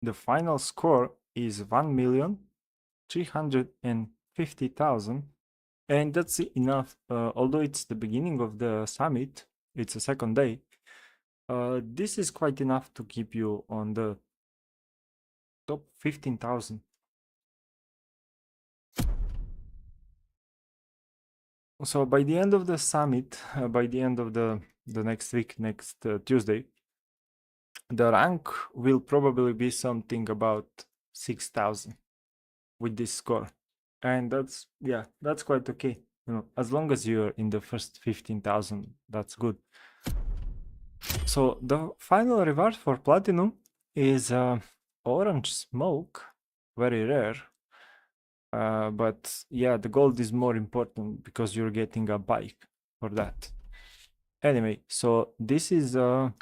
The final score is 1,350,000, and that's enough. Although it's the beginning of the summit, it's a second day. This is quite enough to keep you on the top 15,000. So by the end of the summit, by the end of the next week, next Tuesday, the rank will probably be something about 6,000 with this score, and that's quite okay. You know, as long as you're in the first 15,000, that's good. So the final reward for platinum is orange smoke, very rare. But yeah, the gold is more important because you're getting a bike for that. Anyway, so this is all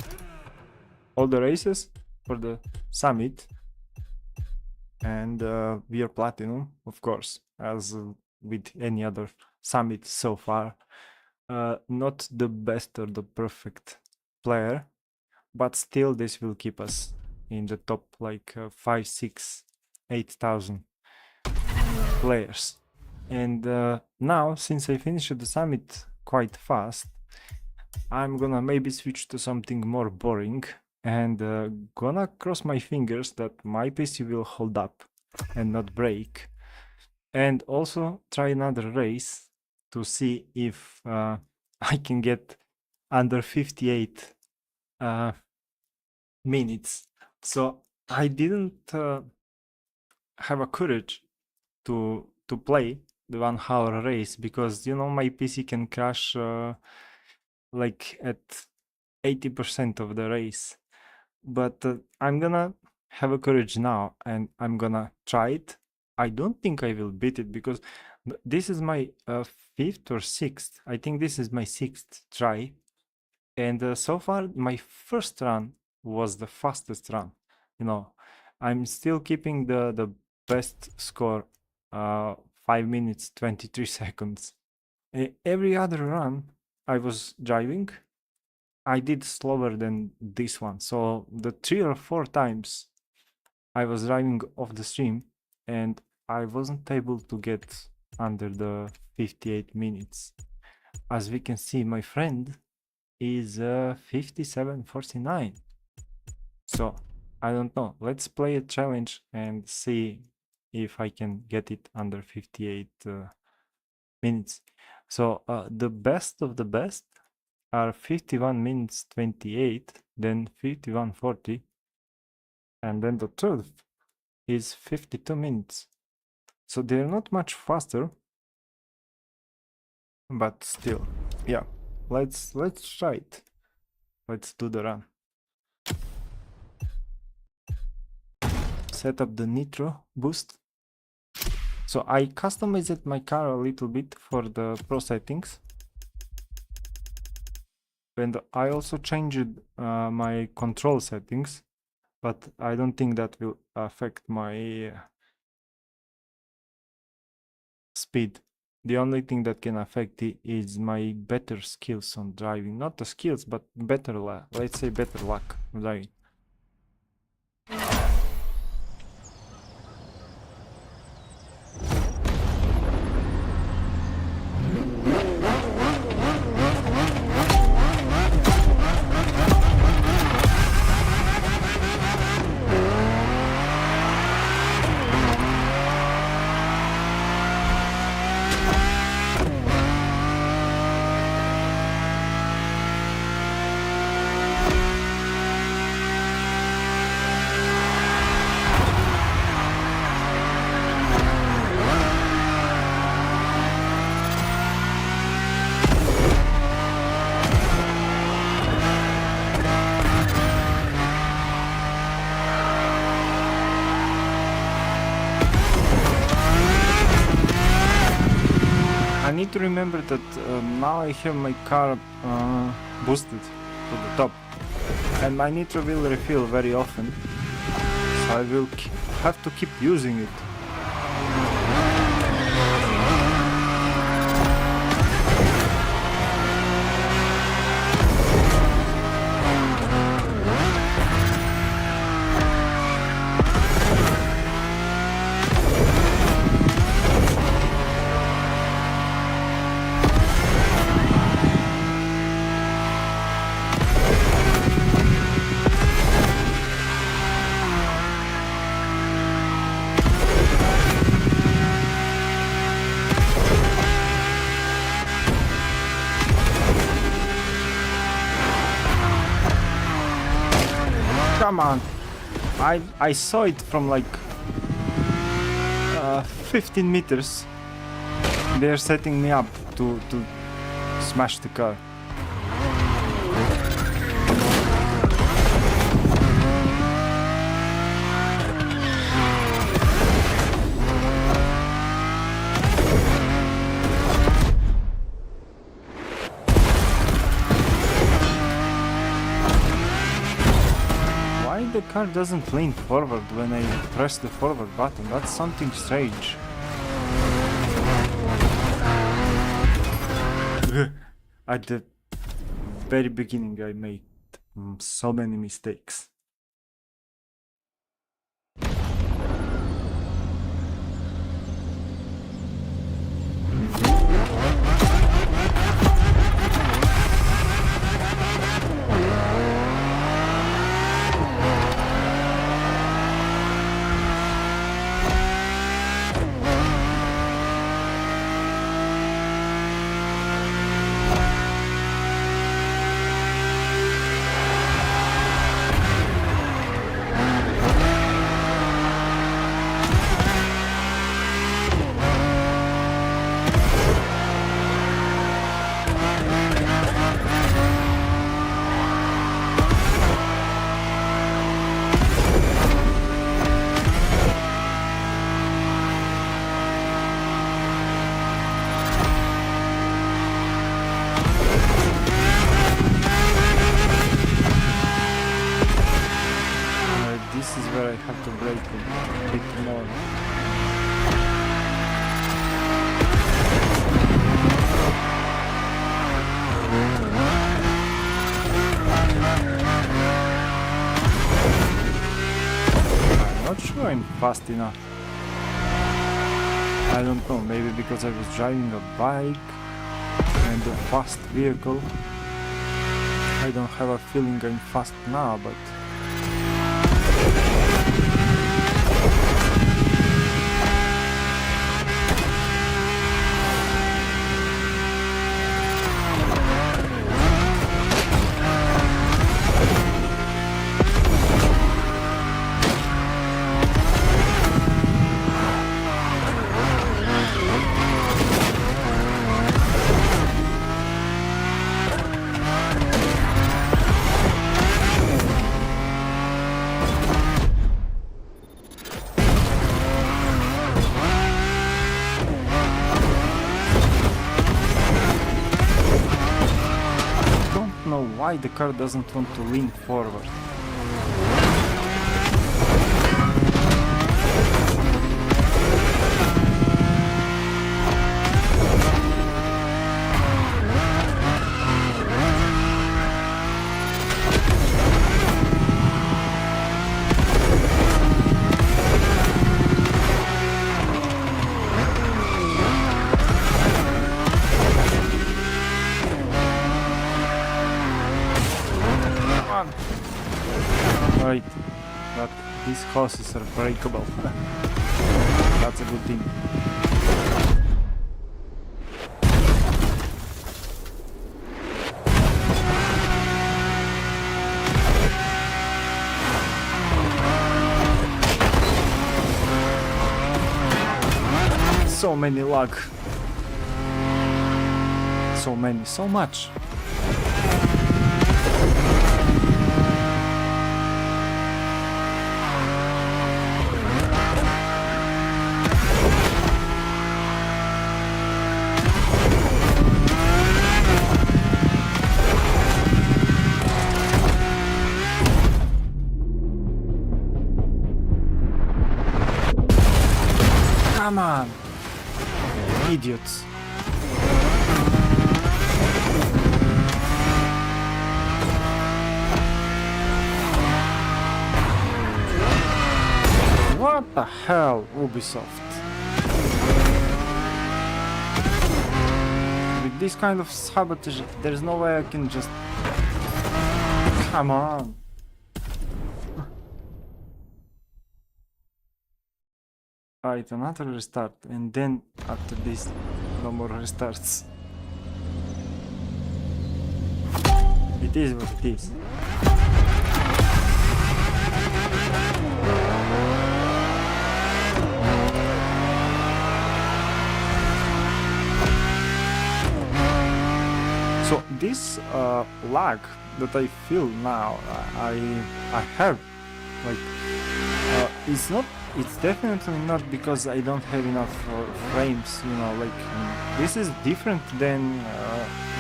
the races for the summit, and we are platinum, of course, as with any other summit so far. Not the best or the perfect player, but still this will keep us in the top, like 5, 6, 8,000 players. And now, since I finished the summit quite fast, I'm gonna maybe switch to something more boring, and gonna cross my fingers that my PC will hold up and not break, and also try another race to see if I can get under 58 minutes. So I didn't have a courage to play the 1 hour race because my PC can crash like at 80% of the race. But I'm gonna have a courage now and I'm gonna try it. I don't think I will beat it because this is my fifth or sixth. I think this is my sixth try. And so far, my first run was the fastest run. I'm still keeping the best score, 5 minutes 23 seconds. Every other run I was driving, I did slower than this one. So the 3 or 4 times I was driving off the stream and I wasn't able to get under the 58 minutes. As we can see, my friend is 57:49. So I don't know. Let's play a challenge and see if I can get it under 58 minutes. So the best of the best are 51 minutes 28, then 51:40, and then the third is 52 minutes. So they're not much faster, but still, yeah. Let's try it. Let's do the run. Set up the nitro boost. So I customized my car a little bit for the pro settings. And I also changed my control settings, but I don't think that will affect my speed. The only thing that can affect it is my better skills on driving. Not the skills, but better, let's say better luck driving. I need to remember that now I have my car boosted to the top, and my nitro will refill very often, so I will have to keep using it. Come on, I saw it from like 15 meters. They're setting me up to smash the car. The car doesn't lean forward when I press the forward button. That's something strange. At the very beginning I made so many mistakes. not sure I'm fast enough. I don't know, maybe because I was driving a bike and a fast vehicle. I don't have a feeling I'm fast now, but why the car doesn't want to lean forward. Right, but these houses are breakable. That's a good thing. So many lag. So much. Come on, idiots. What the hell, Ubisoft? With this kind of sabotage, there's no way I can just... Come on. Alright, another restart, and then after this, no more restarts. It is what it is. So this lag that I feel now, I have, like, it's definitely not because I don't have enough frames, you know, like, this is different than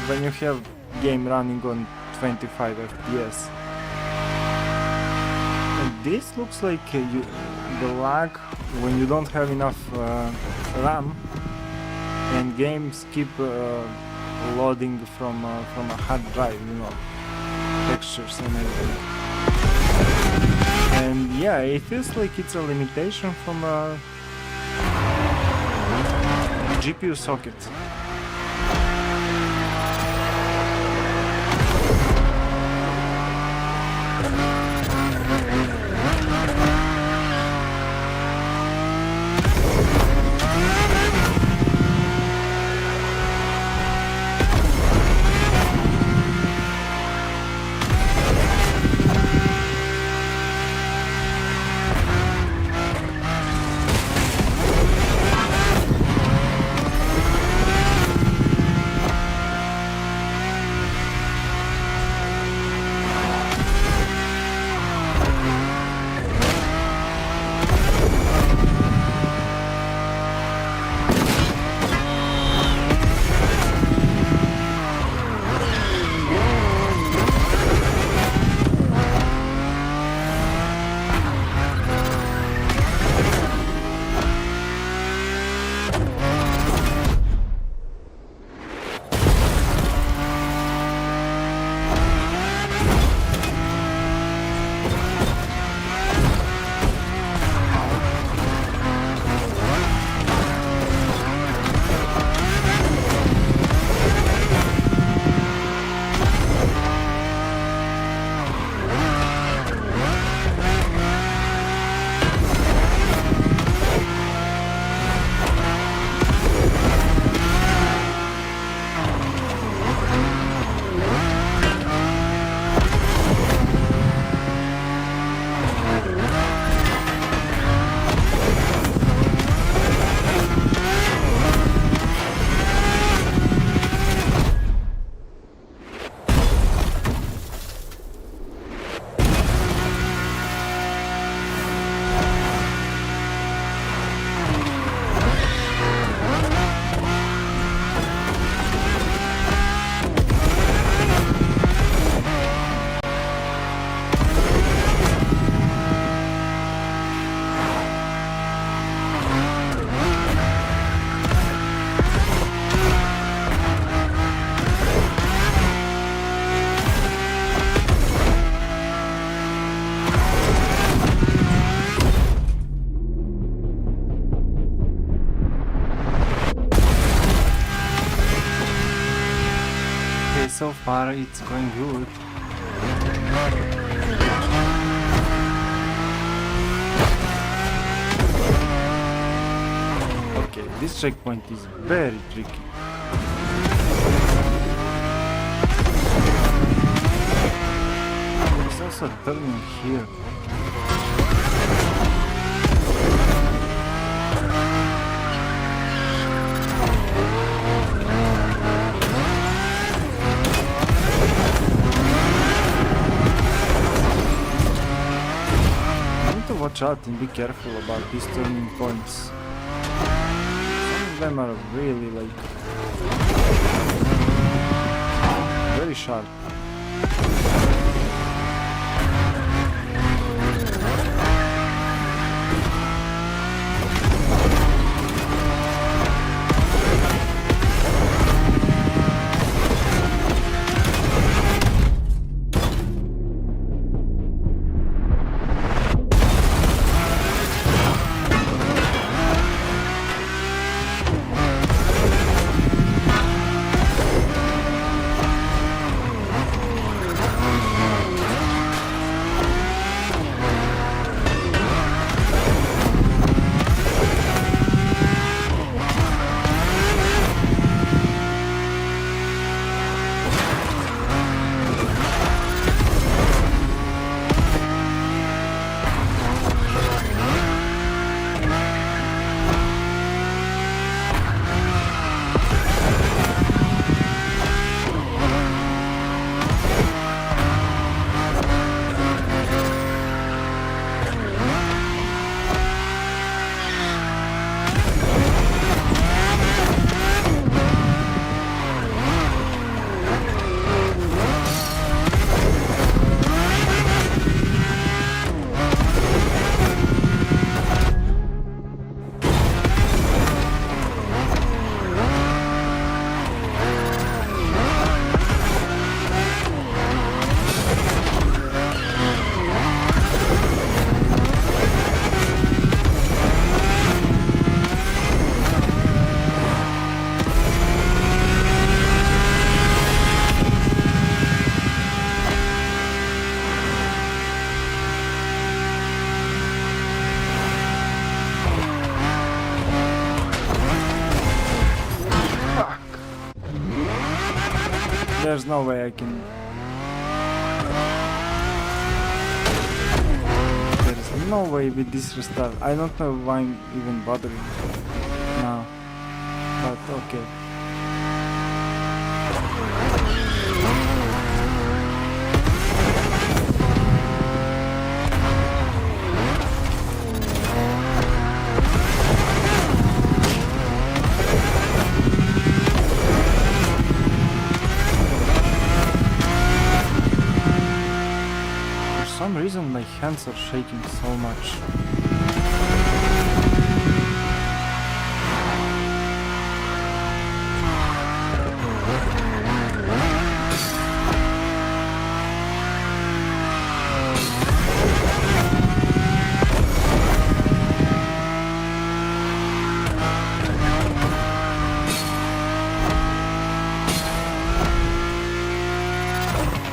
when you have game running on 25 FPS. And this looks like the lag when you don't have enough RAM and games keep loading from a hard drive, you know, textures and everything. And yeah, it feels like it's a limitation from a GPU socket. far it's going good. Okay, this checkpoint is very tricky. There's also a turning here. Watch out and be careful about these turning points. Some of them are really like very sharp. There's no way I can... There's no way with this restart. I don't know why I'm even bothering now. But okay. For some reason my hands are shaking so much.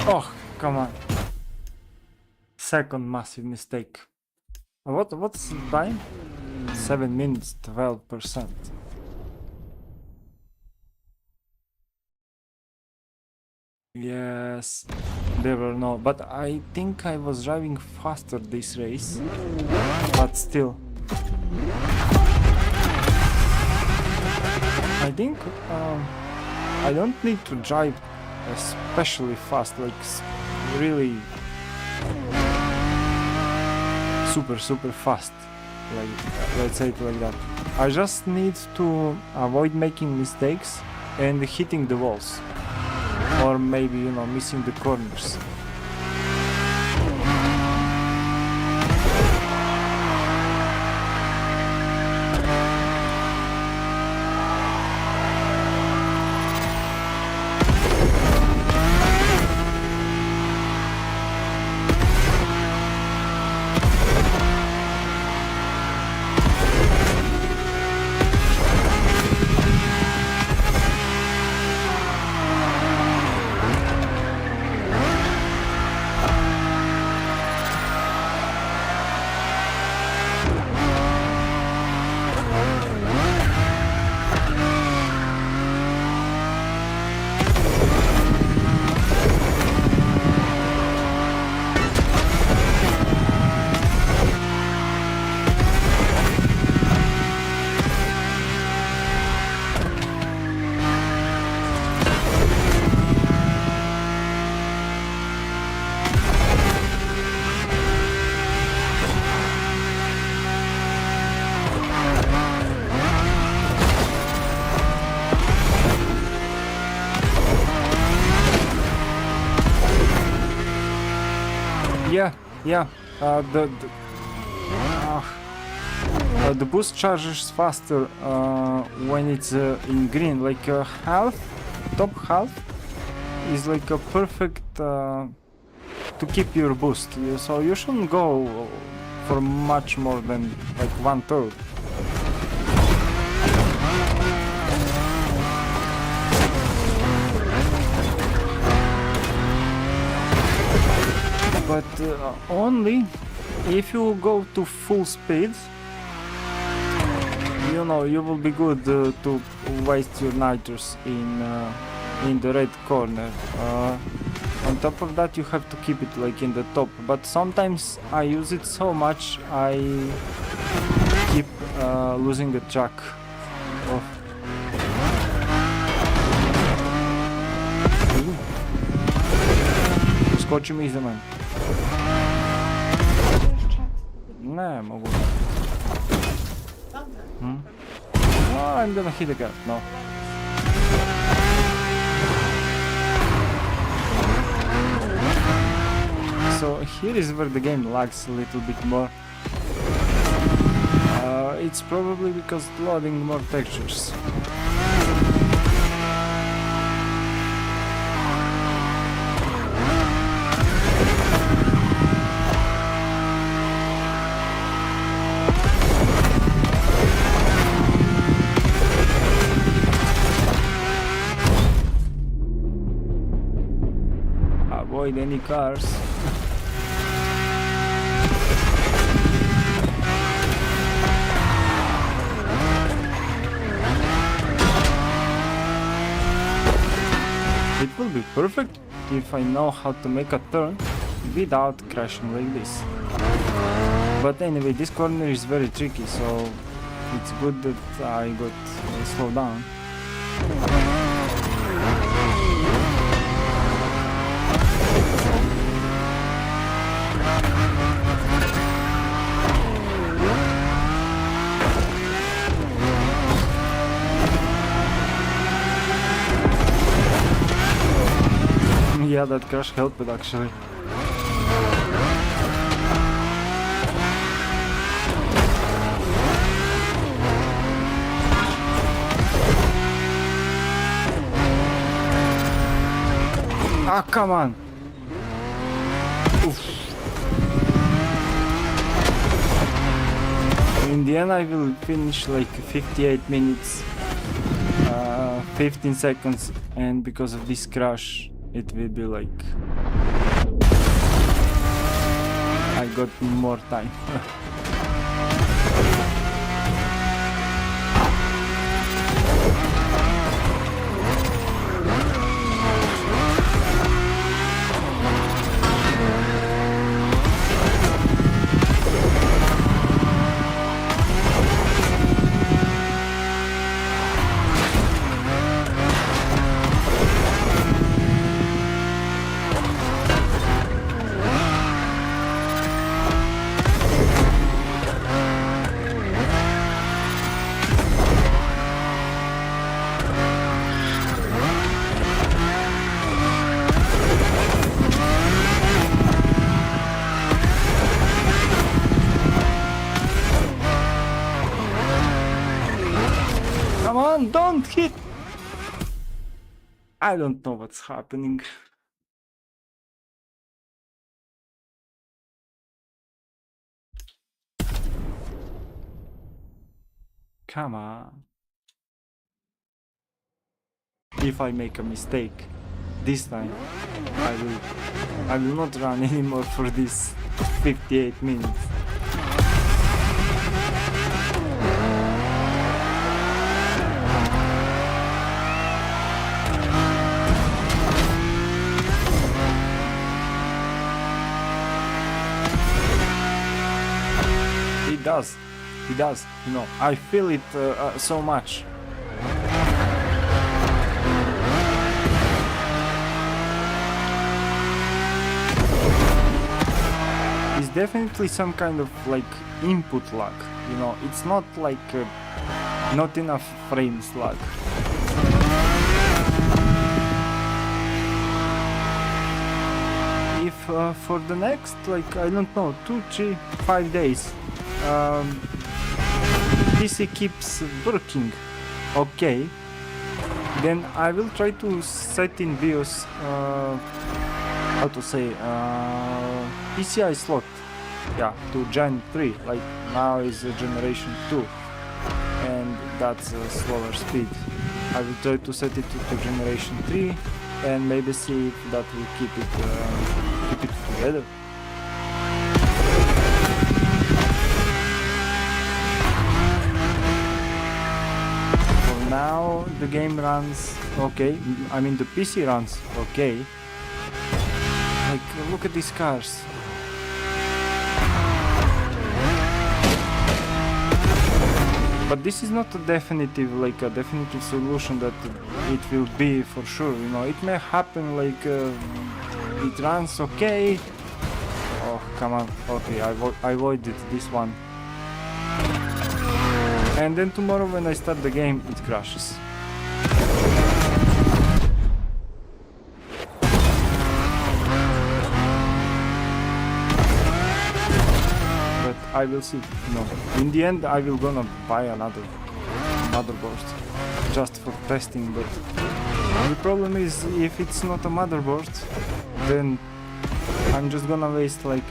Oh, come on. Second massive mistake. What's the time? 7 minutes, 12%. Yes, there were no, but I think I was driving faster this race, but still. I think I don't need to drive especially fast, like really super fast, like let's say it like that. I just need to avoid making mistakes and hitting the walls, or maybe, you know, missing the corners. Yeah, yeah. The boost charges faster when it's in green. Like half, top half is like a perfect to keep your boost. So you shouldn't go for much more than like 1/3. But only if you go to full speed, you know, you will be good to waste your nitrous in the red corner. On top of that, you have to keep it like in the top, but sometimes I use it so much I keep losing the track of. Skoči mi iza mene. Ne mogu. Oh, I'm gonna hit the cat, no. So here is where the game lags a little bit more. It's probably because loading more textures. Avoid any cars. It will be perfect if I know how to make a turn without crashing like this. But anyway, this corner is very tricky, so it's good that I got slowed down. Yeah, that crash helped it actually. Ah, come on! Oof. In the end I will finish like 58 minutes, 15 seconds, and because of this crash it will be like I got more time. Come on, don't hit! I don't know what's happening. Come on. If I make a mistake, this time I will not run anymore for this 58 minutes. It does, you know, I feel it so much. It's definitely some kind of like input lag, you know, it's not like not enough frames lag. If for the next, like, I don't know, 2, 3, 5 days, PC keeps working okay, then I will try to set in BIOS, how to say, PCI slot, yeah, to Gen 3, like now is Generation 2, and that's a slower speed. I will try to set it to Generation 3 and maybe see if that will keep it together. For now the game runs okay, I mean the PC runs okay. Like, look at these cars. But this is not a definitive, like a definitive solution that it will be for sure, you know. It may happen, like, it runs okay. Oh, come on. Okay, I avoided this one. And then tomorrow when I start the game, it crashes. But I will see. No, in the end I will gonna buy another motherboard just for testing, but the problem is if it's not a motherboard, then I'm just gonna waste like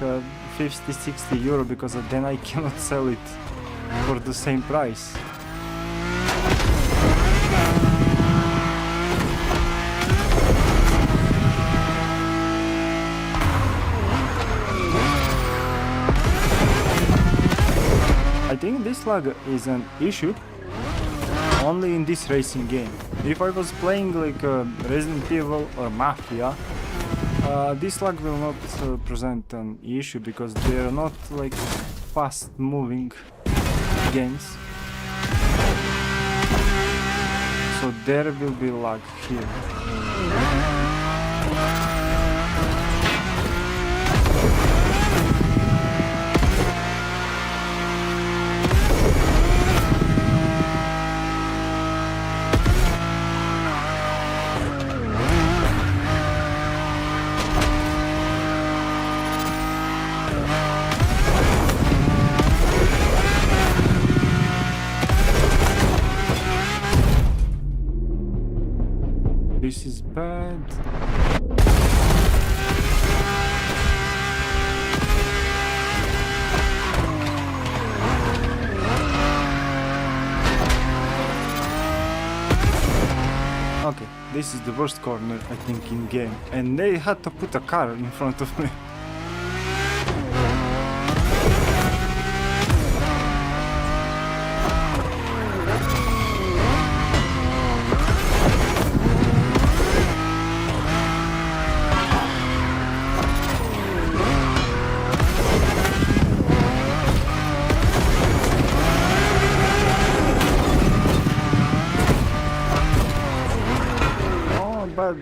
50-60 euro, because then I cannot sell it for the same price. I think this lag is an issue only in this racing game. If I was playing like Resident Evil or Mafia, this lag will not present an issue, because they are not like fast moving games. So there will be lag here. This is bad. Okay, this is the worst corner I think in game, and they had to put a car in front of me.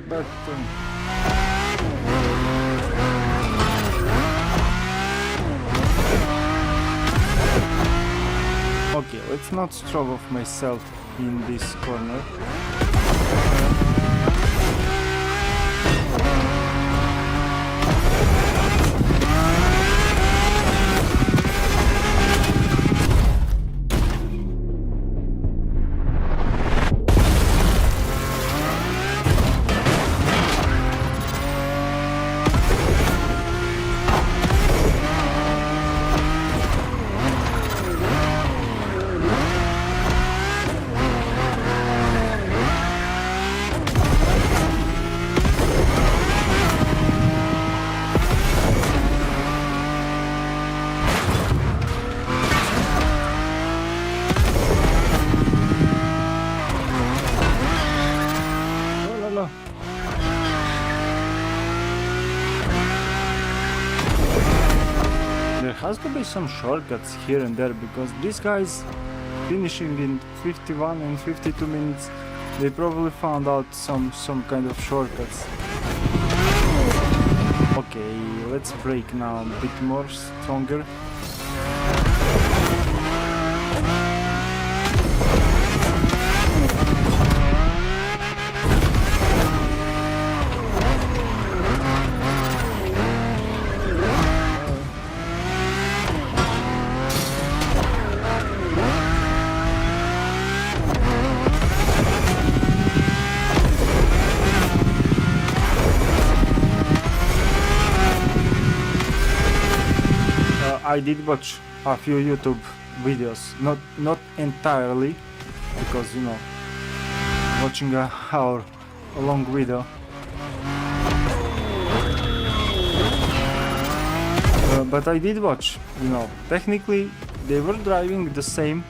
But okay, let's not stroke off myself in this corner. There has to be some shortcuts here and there, because these guys finishing in 51 and 52 minutes, they probably found out some kind of shortcuts. Okay, let's brake now a bit more stronger. I did watch a few YouTube videos, not entirely, because you know, watching a hour long video. But I did watch, you know, technically they were driving the same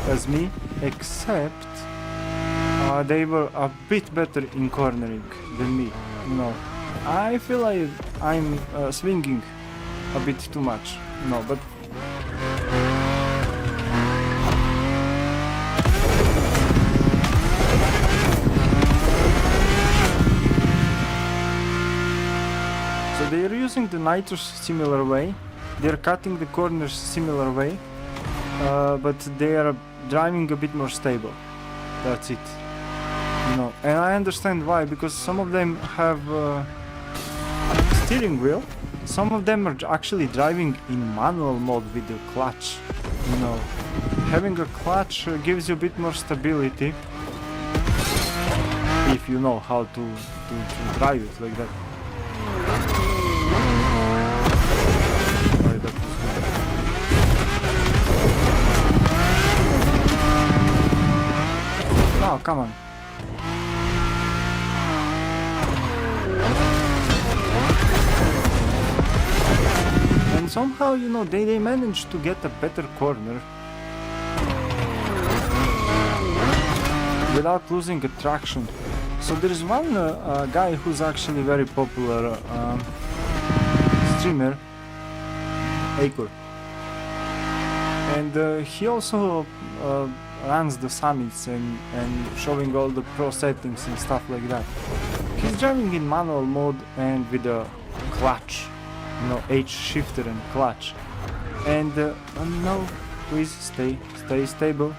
as me, except they were a bit better in cornering than me, you know. I feel like I'm swinging a bit too much, no, but so they are using the nitrous similar way, they are cutting the corners similar way, but they are driving a bit more stable. That's it, you know. And I understand why, because some of them have steering wheel, some of them are actually driving in manual mode with the clutch, you know. Having a clutch gives you a bit more stability if you know how to drive it like that. Oh, come on. And somehow, you know, they managed to get a better corner without losing a traction. So there is one guy who's actually very popular streamer, Acre. And he also runs the summits and showing all the pro settings and stuff like that. He's driving in manual mode and with a clutch, you know, H shifter and clutch. And no, please stay stable.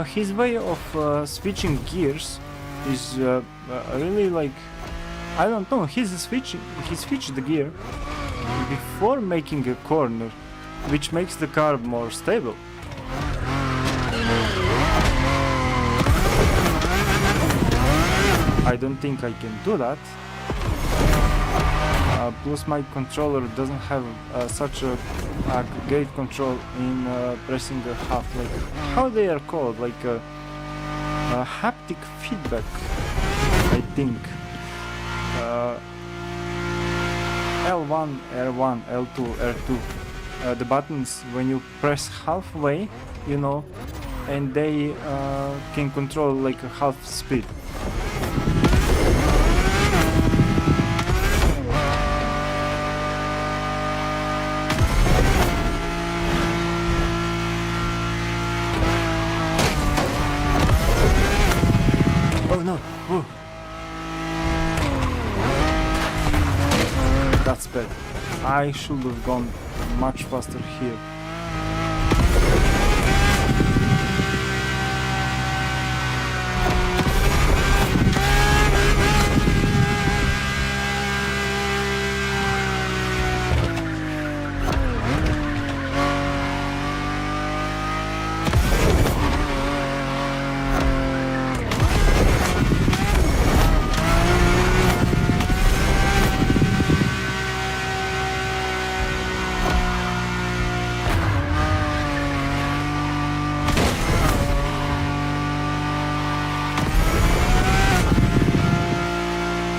His way of switching gears is really like, I don't know, he switched the gear before making a corner, which makes the car more stable. I don't think I can do that. Plus my controller doesn't have such a great control in pressing the half, like how they are called, like a haptic feedback, I think. L1, R1, L2, R2. The buttons when you press halfway, you know, and they can control like a half speed. Oh no! Whoa. That's bad. I should have gone much faster here.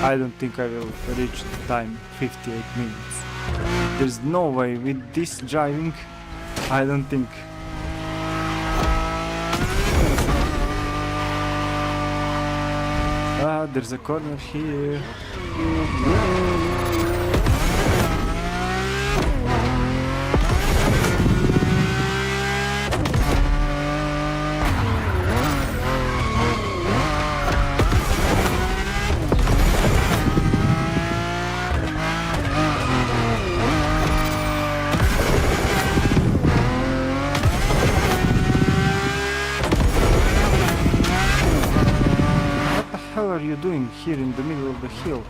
I don't think I will reach the time 58 minutes. There's no way with this driving, I don't think. There's a corner here. What are you doing here in the middle of the hill?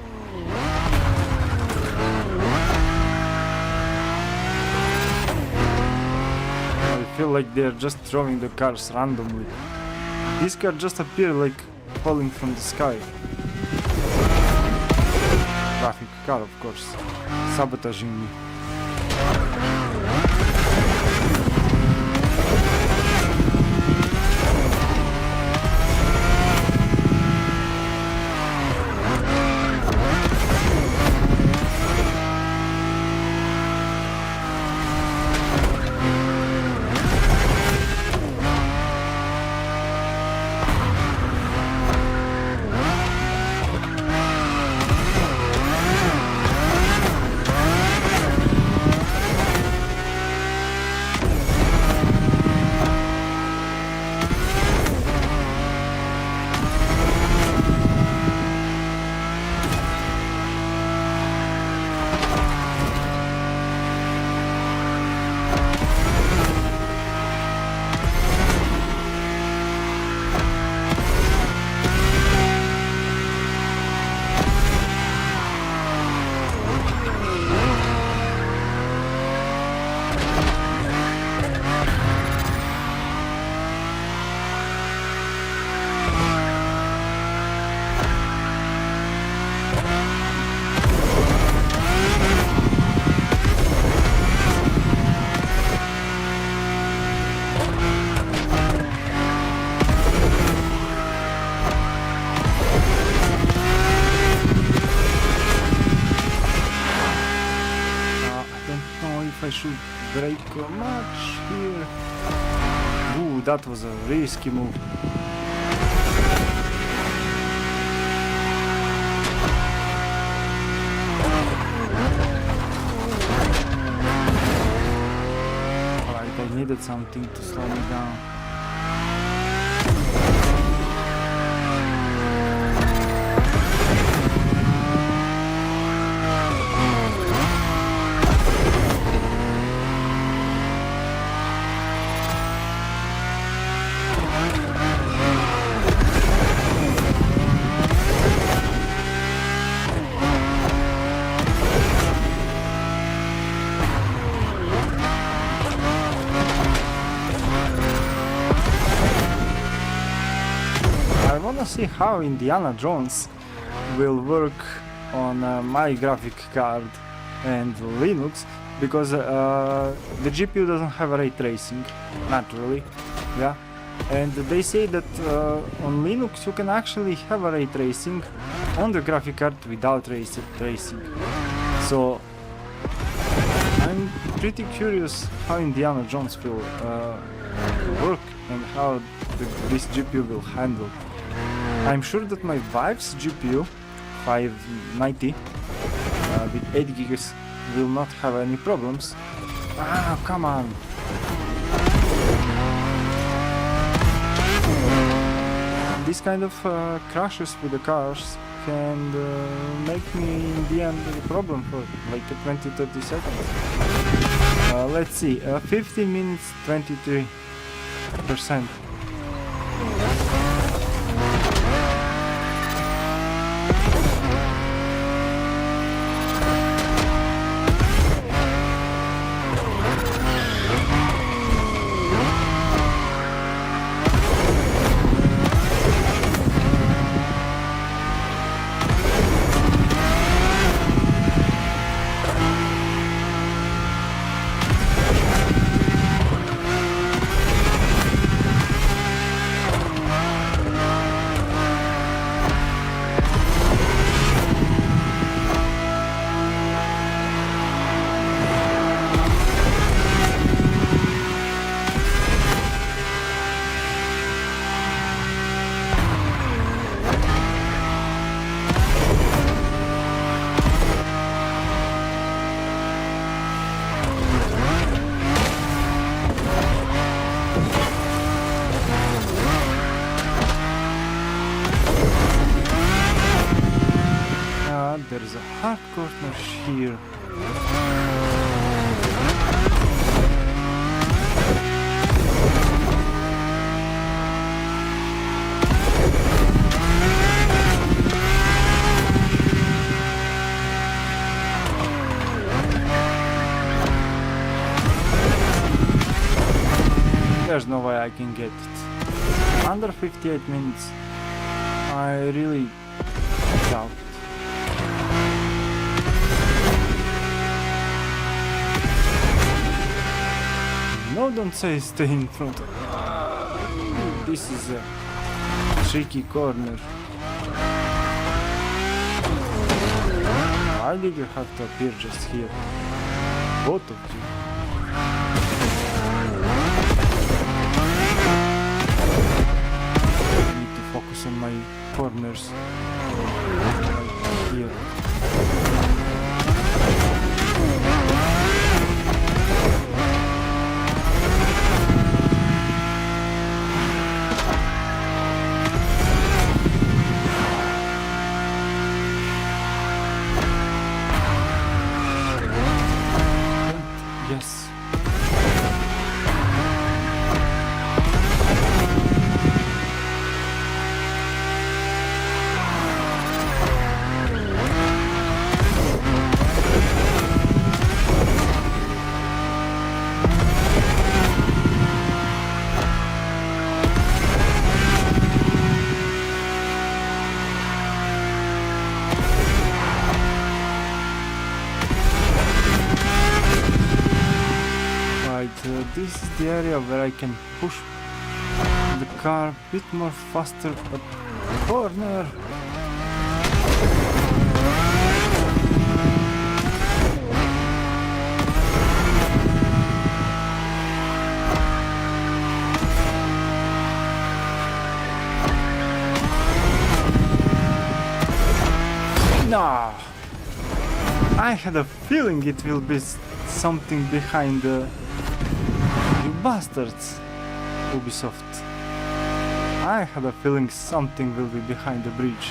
I feel like they're just throwing the cars randomly. This car just appeared like falling from the sky. Traffic car, of course, sabotaging me. I should brake much here. Ooh, that was a risky move. Alright, I needed something to slow me down. I wanna see how Indiana Jones will work on my graphic card and Linux, because the GPU doesn't have ray tracing, naturally, yeah. And they say that on Linux you can actually have a ray tracing on the graphic card without ray tracing. So I'm pretty curious how Indiana Jones will work and how this GPU will handle. I'm sure that my wife's GPU 590 with 8 gigs will not have any problems. Ah, come on! This kind of crashes with the cars can make me in the end a problem for like 20-30 seconds. Let's see, 15 minutes 23%. There is a hard corner here. There's no way I can get it. Under 58 minutes, I really doubt. No, don't say stay in front. This is a tricky corner. Why did you have to appear just here? Both of you. I need to focus on my corners. Right here. Yes. This is the area where I can push the car a bit more faster at the corner. I had a feeling it will be something behind the... You bastards! Ubisoft. I had a feeling something will be behind the bridge.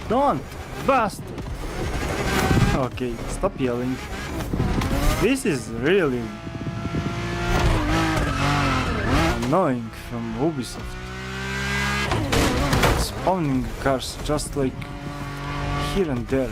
Don't! Bastard! Okay, stop yelling. This is really annoying from Ubisoft. Spawning cars just like here and there.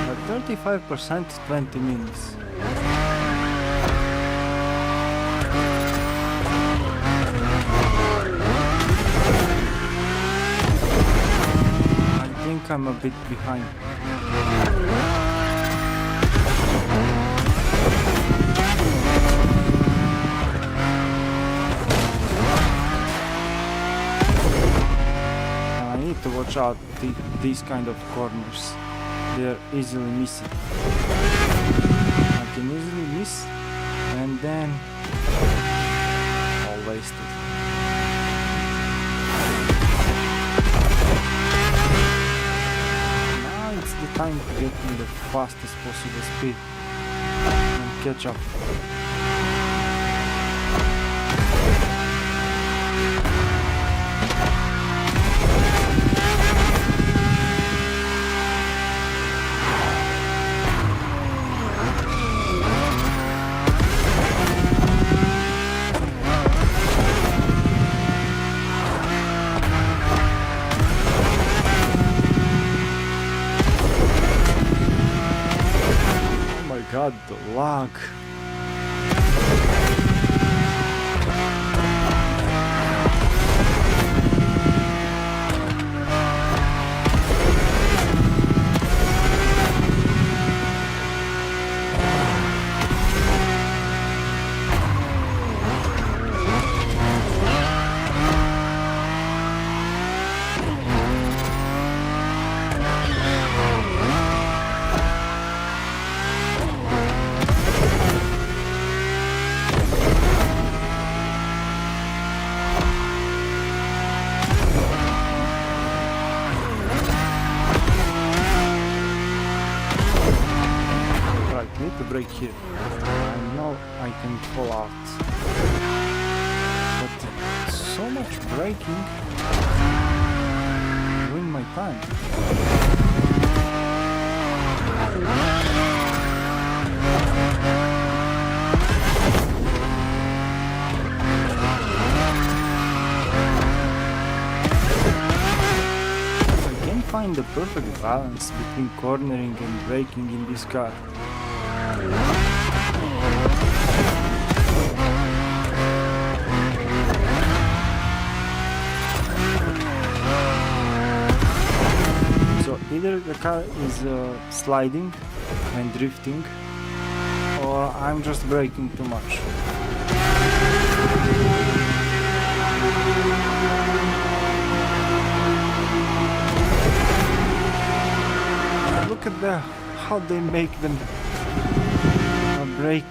At 35%, 20 minutes. I think I'm a bit behind. I need to watch out these kind of corners. They're easily missing. I can easily miss and then all wasted. Now it's the time to get in the fastest possible speed and catch up. God, the lag. need to brake here. I know I can fall out. But so much braking ruin my time. Find the perfect balance between cornering and braking in this car. So either the car is sliding and drifting, or I'm just braking too much. Look at how they make them brake.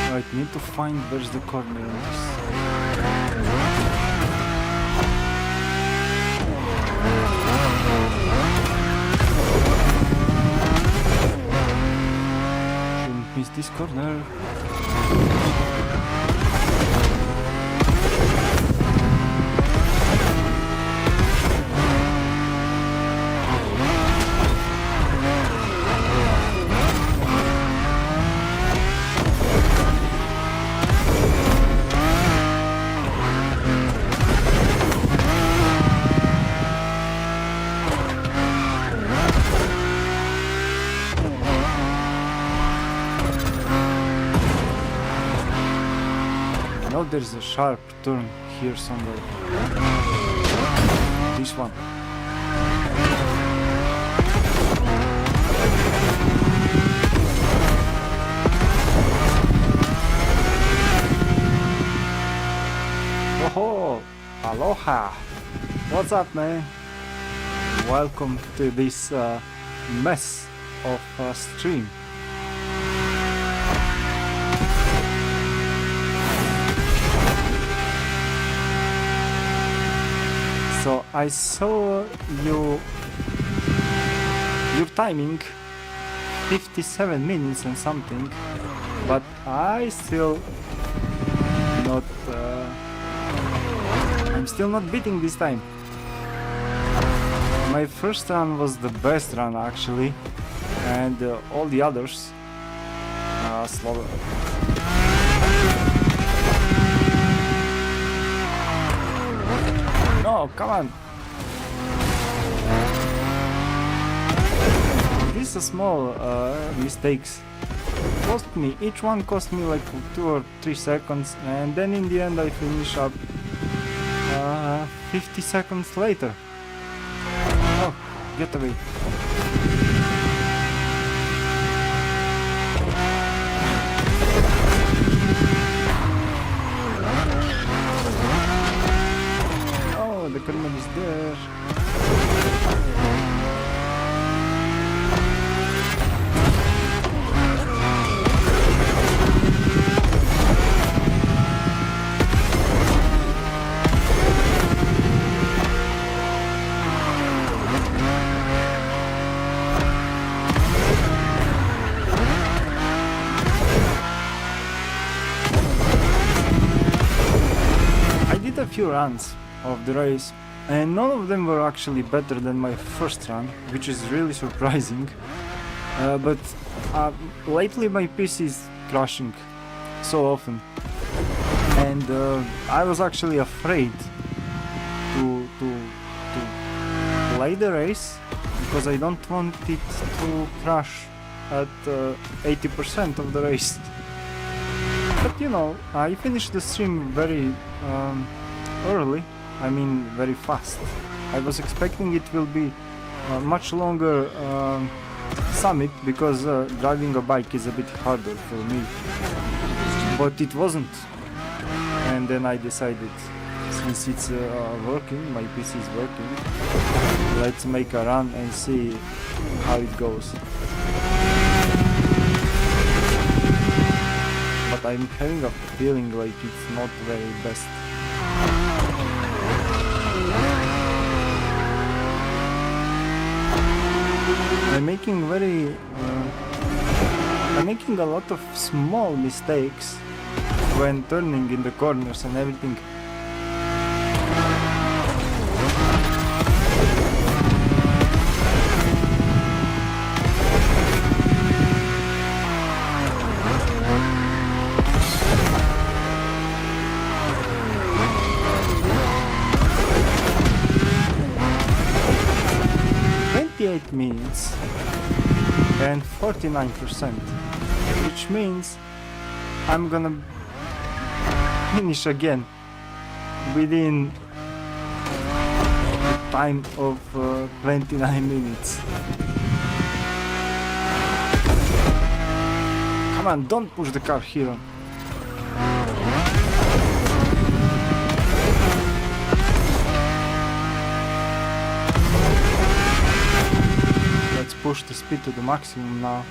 Right, need to find where's the corner in this. Miss this corner. I know there's a sharp turn here somewhere. This one. Oh, aloha! What's up, man? Welcome to this mess of a stream. So I saw your timing 57 minutes and something, but I still not I'm still not beating this time. My first run was the best run actually, and all the others are slower. No, come on! These are small mistakes. Each one cost me like 2 or 3 seconds, and then in the end I finish up 50 seconds later. Oh, get away. The criminal is there. I did a few runs of the race, and none of them were actually better than my first run, which is really surprising. But lately my PC is crashing so often, and I was actually afraid to play the race because I don't want it to crash at 80% of the race. But you know, I finished the stream very early. I mean, very fast. I was expecting it will be a much longer summit because driving a bike is a bit harder for me. But it wasn't. And then I decided, since it's working, my PC is working, let's make a run and see how it goes. I'm having a feeling like it's not very best. I'm making a lot of small mistakes when turning in the corners and everything. Minutes and 49%, which means I'm gonna finish again within the time of 29 minutes. Come on, don't push the car here. Push the speed to the maximum now.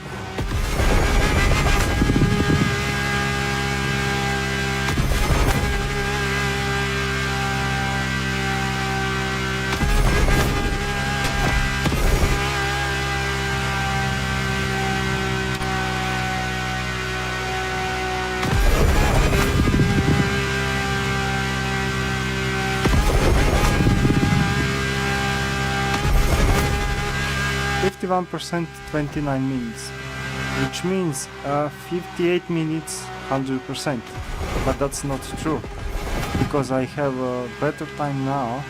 %, 29 minutes, which means 58 minutes, 100%. But that's not true, because I have a better time now,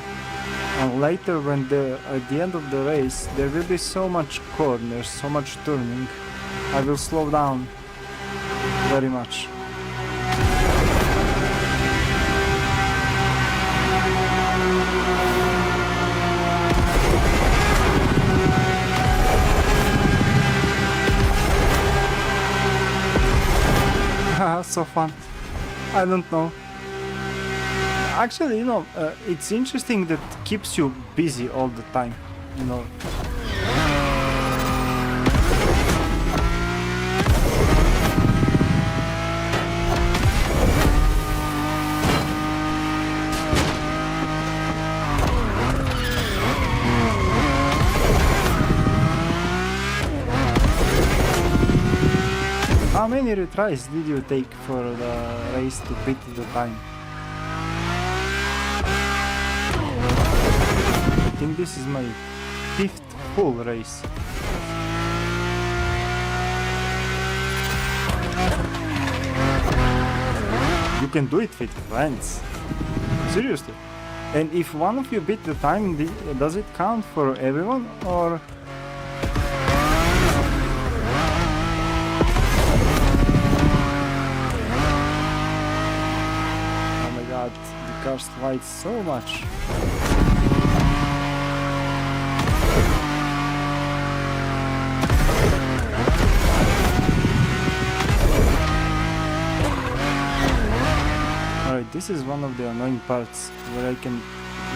and later when at the end of the race there will be so much corners, so much turning, I will slow down very much. So fun. I don't know. Actually, it's interesting that it keeps you busy all the time, How many retries did you take for the race to beat the time? I think this is my 5th full race. You can do it with friends. Seriously. And if one of you beat the time, does it count for everyone, or? The car slides so much. Alright, this is one of the annoying parts where I can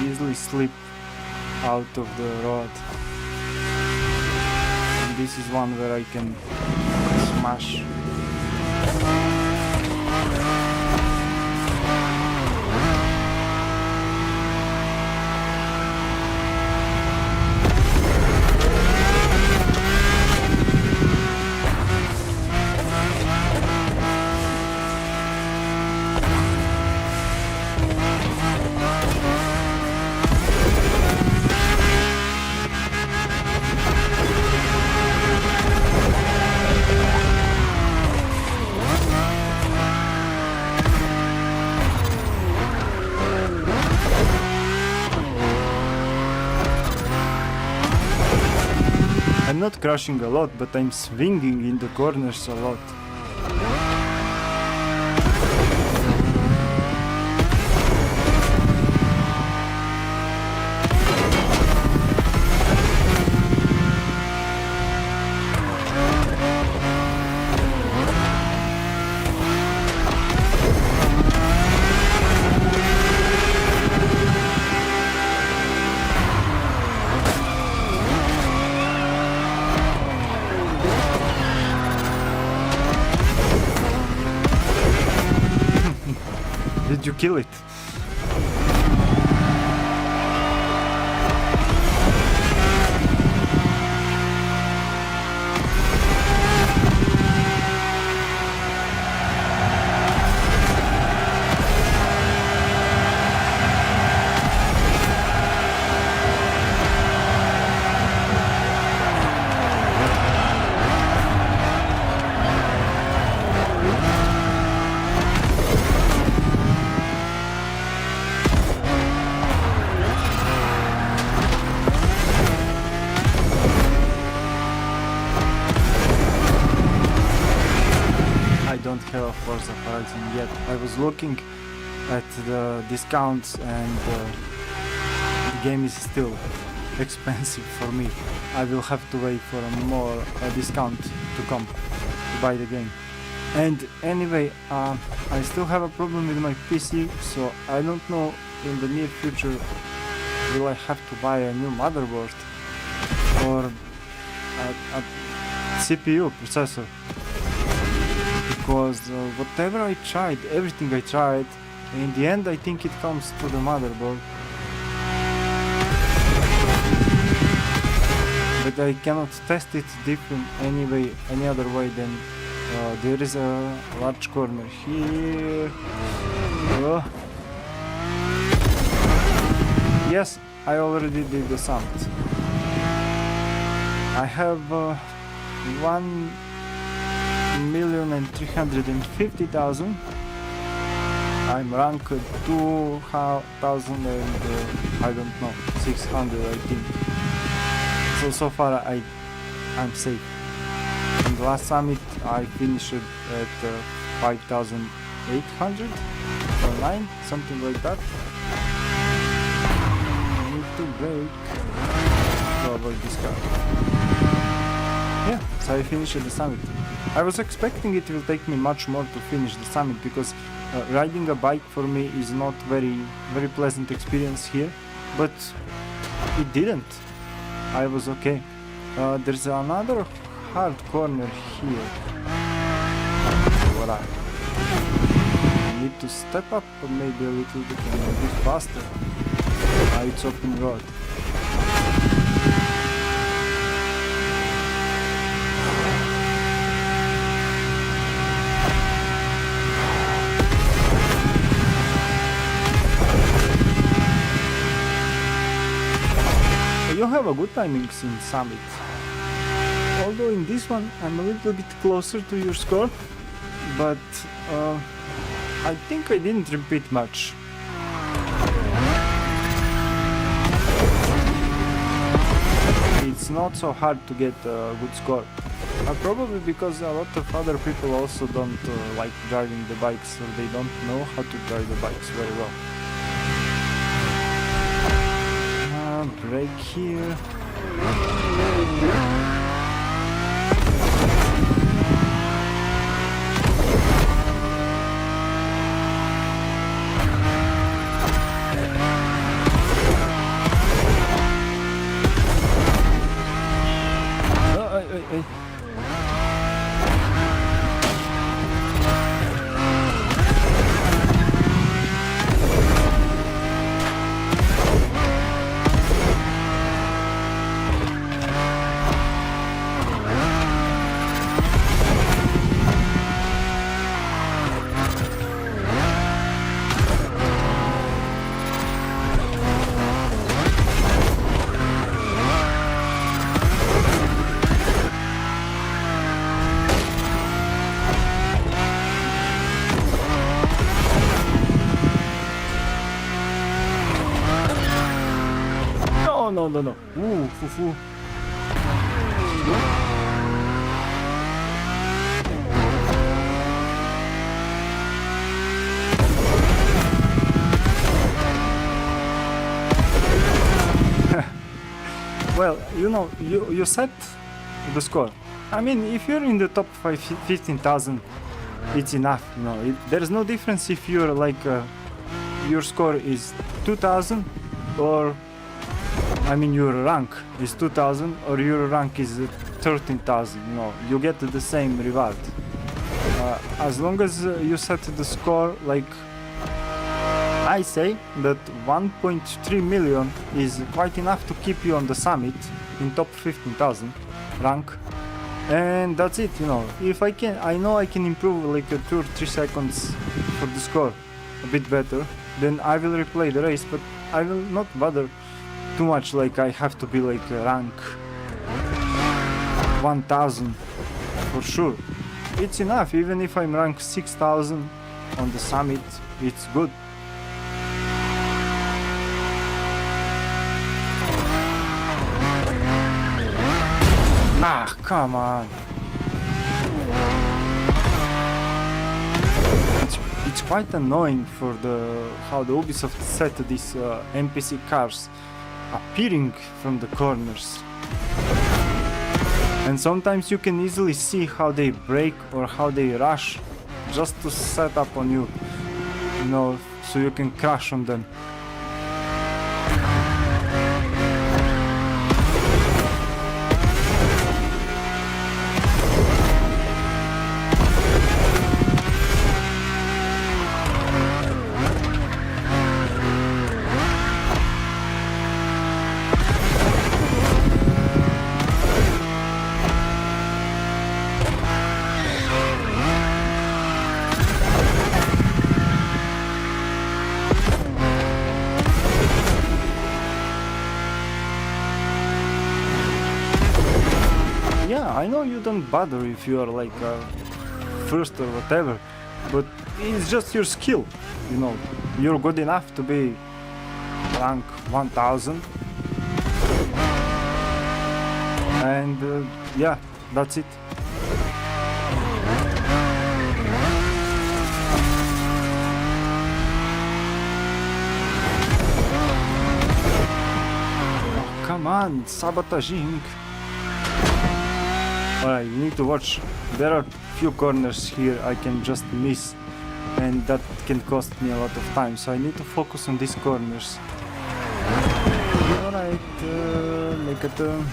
easily slip out of the road. And this is one where I can smash. I'm not crashing a lot, but I'm swinging in the corners a lot. you kill it? Don't have a Forza Horizon yet. I was looking at the discounts and the game is still expensive for me. I will have to wait for a more discount to come to buy the game. And anyway, I still have a problem with my PC, so I don't know in the near future will I have to buy a new motherboard or a CPU processor. Because whatever I tried, everything I tried, in the end I think it comes to the motherboard. But I cannot test it different anyway, any other way than there is a large corner here. Yes, I already did the summit. I have 1,350,000. I'm ranked 2,000 and I don't know, 600 I think. So far I'm safe. In the last summit I finished at 5,800 or 9, something like that. I need to brake to avoid this car. Yeah, so I finished the summit. I was expecting it will take me much more to finish the summit because riding a bike for me is not very pleasant experience here, but it didn't. I was okay. There's another hard corner here. What I need to step up maybe a little bit and a bit faster. It's open road. You have a good timings in Summit. Although in this one I'm a little bit closer to your score, but I think I didn't repeat much. It's not so hard to get a good score. Probably because a lot of other people also don't like driving the bikes, or they don't know how to drive the bikes very well. Brake here. No. Foo. Well, you set the score. I mean, if you're in the top 15,000, it's enough. There's no difference if you're like your score is 2,000 or your rank is 2,000 or your rank is 13,000. You get the same reward. As long as you set the score like I say that 1.3 million is quite enough to keep you on the summit in top 15,000 rank, and that's it. You know, if I can, I know I can improve like 2 or 3 seconds for the score a bit better, then I will replay the race, but I will not bother too much like I have to be like rank 1000 for sure. It's enough, even if I'm rank 6000 on the summit, it's good. Ah, come on. It's quite annoying for how the Ubisoft set these NPC cars appearing from the corners. And sometimes you can easily see how they brake or how they rush just to set up on you, you know, so you can crash on them. I know you don't bother if you are like first or whatever, but it's just your skill, you know. You're good enough to be rank 1000, and yeah, that's it. Oh, come on, sabotaging. Alright, you need to watch. There are few corners here I can just miss, and that can cost me a lot of time, so I need to focus on these corners. Alright, make a turn.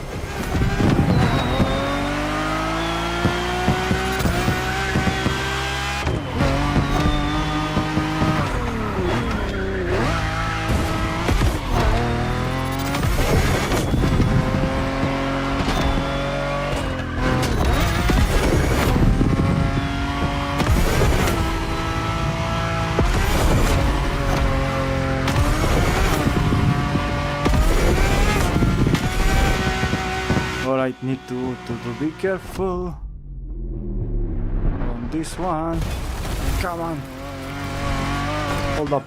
Alright, need to be careful on this one. Come on. Hold up.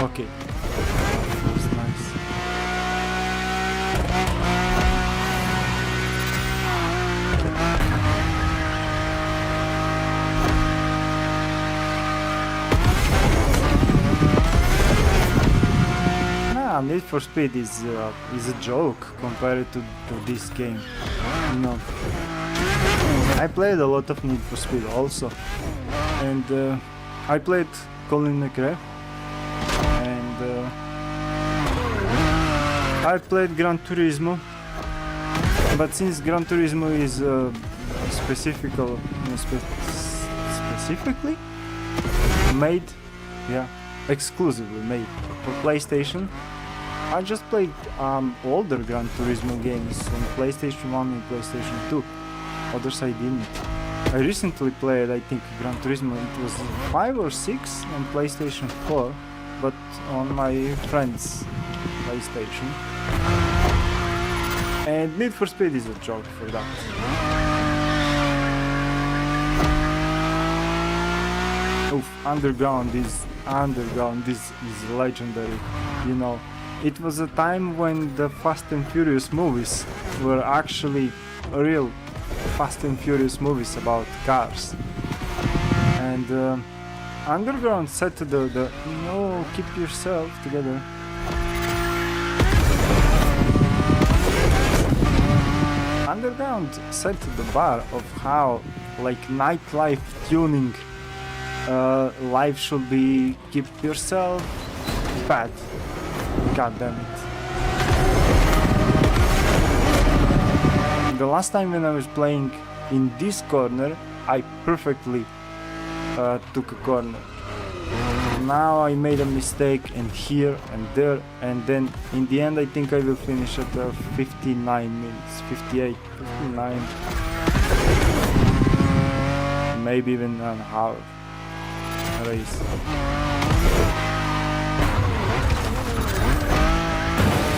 Okay. That's nice. Need for Speed is a joke compared to this game, you know. I played a lot of Need for Speed also, and I played Colin McRae, and I played Gran Turismo, but since Gran Turismo is specifically made, yeah, exclusively made for PlayStation, I just played older Gran Turismo games on PlayStation 1 and PlayStation 2. Others I didn't. I recently played, I think, Gran Turismo. It was 5 or 6 on PlayStation 4, but on my friend's PlayStation. And Need for Speed is a joke for that. Oof, Underground is legendary, you know. It was a time when the Fast and Furious movies were actually real Fast and Furious movies about cars. And Underground set the no, keep yourself together. Underground set the bar of how like nightlife tuning life should be. Keep yourself fat. God damn it. The last time when I was playing in this corner, I perfectly took a corner. Now I made a mistake and here and there, and then in the end I think I will finish at 59 minutes, 58, 59, maybe even an hour race.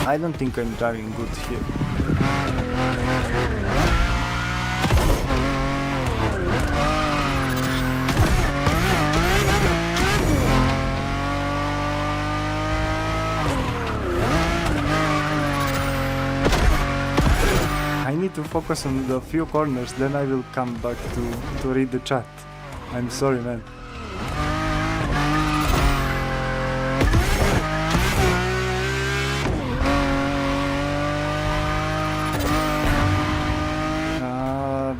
I don't think I'm driving good here. I need to focus on the few corners, then I will come back to read the chat. I'm sorry, man.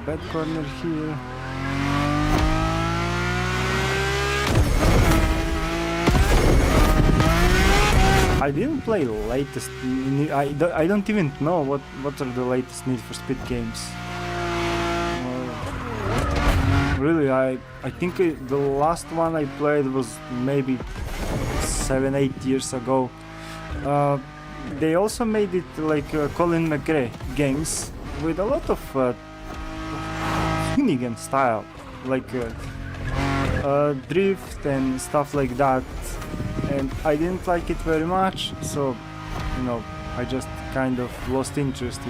Bad corner here. I didn't play latest. I don't even know what are the latest Need for Speed games. Really, I think the last one I played was maybe 7-8 years ago. They also made it like Colin McRae games with a lot of Hoonigan style, like drift and stuff like that. And I didn't like it very much, so you know, I just kind of lost interest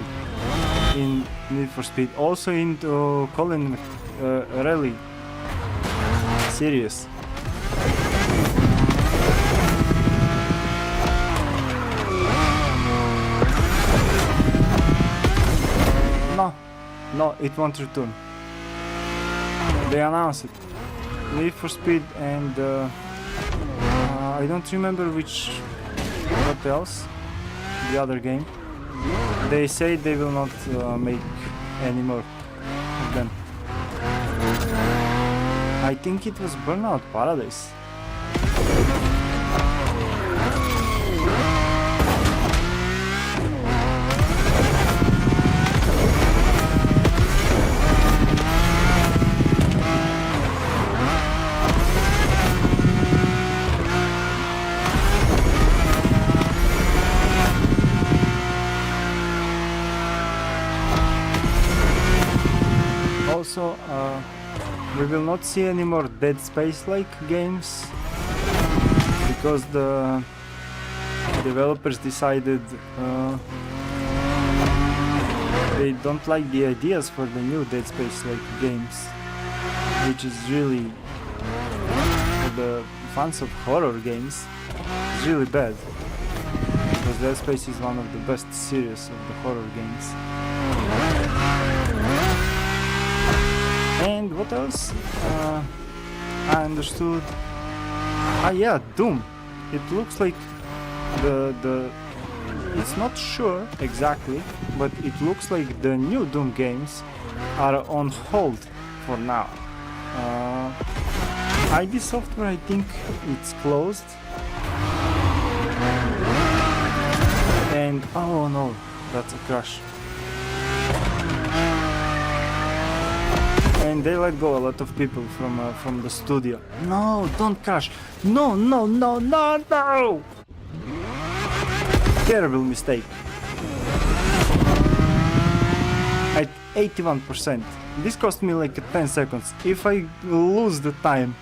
in Need for Speed. Also into Colin Rally series. No, it won't return. They announced it. Need for Speed and I don't remember what else, the other game. They say they will not make any more of them. I think it was Burnout Paradise. Also, we will not see any more Dead Space-like games because the developers decided they don't like the ideas for the new Dead Space-like games, which is really, for the fans of horror games, it's really bad, because Dead Space is one of the best series of the horror games. And what else? I understood. Yeah, Doom. It looks like it's not sure exactly, but it looks like the new Doom games are on hold for now. ID Software, I think it's closed. And oh no, that's a crash. And they let go a lot of people from the studio. No, don't crash. No. Terrible mistake. At 81%. This cost me like 10 seconds. If I lose the time,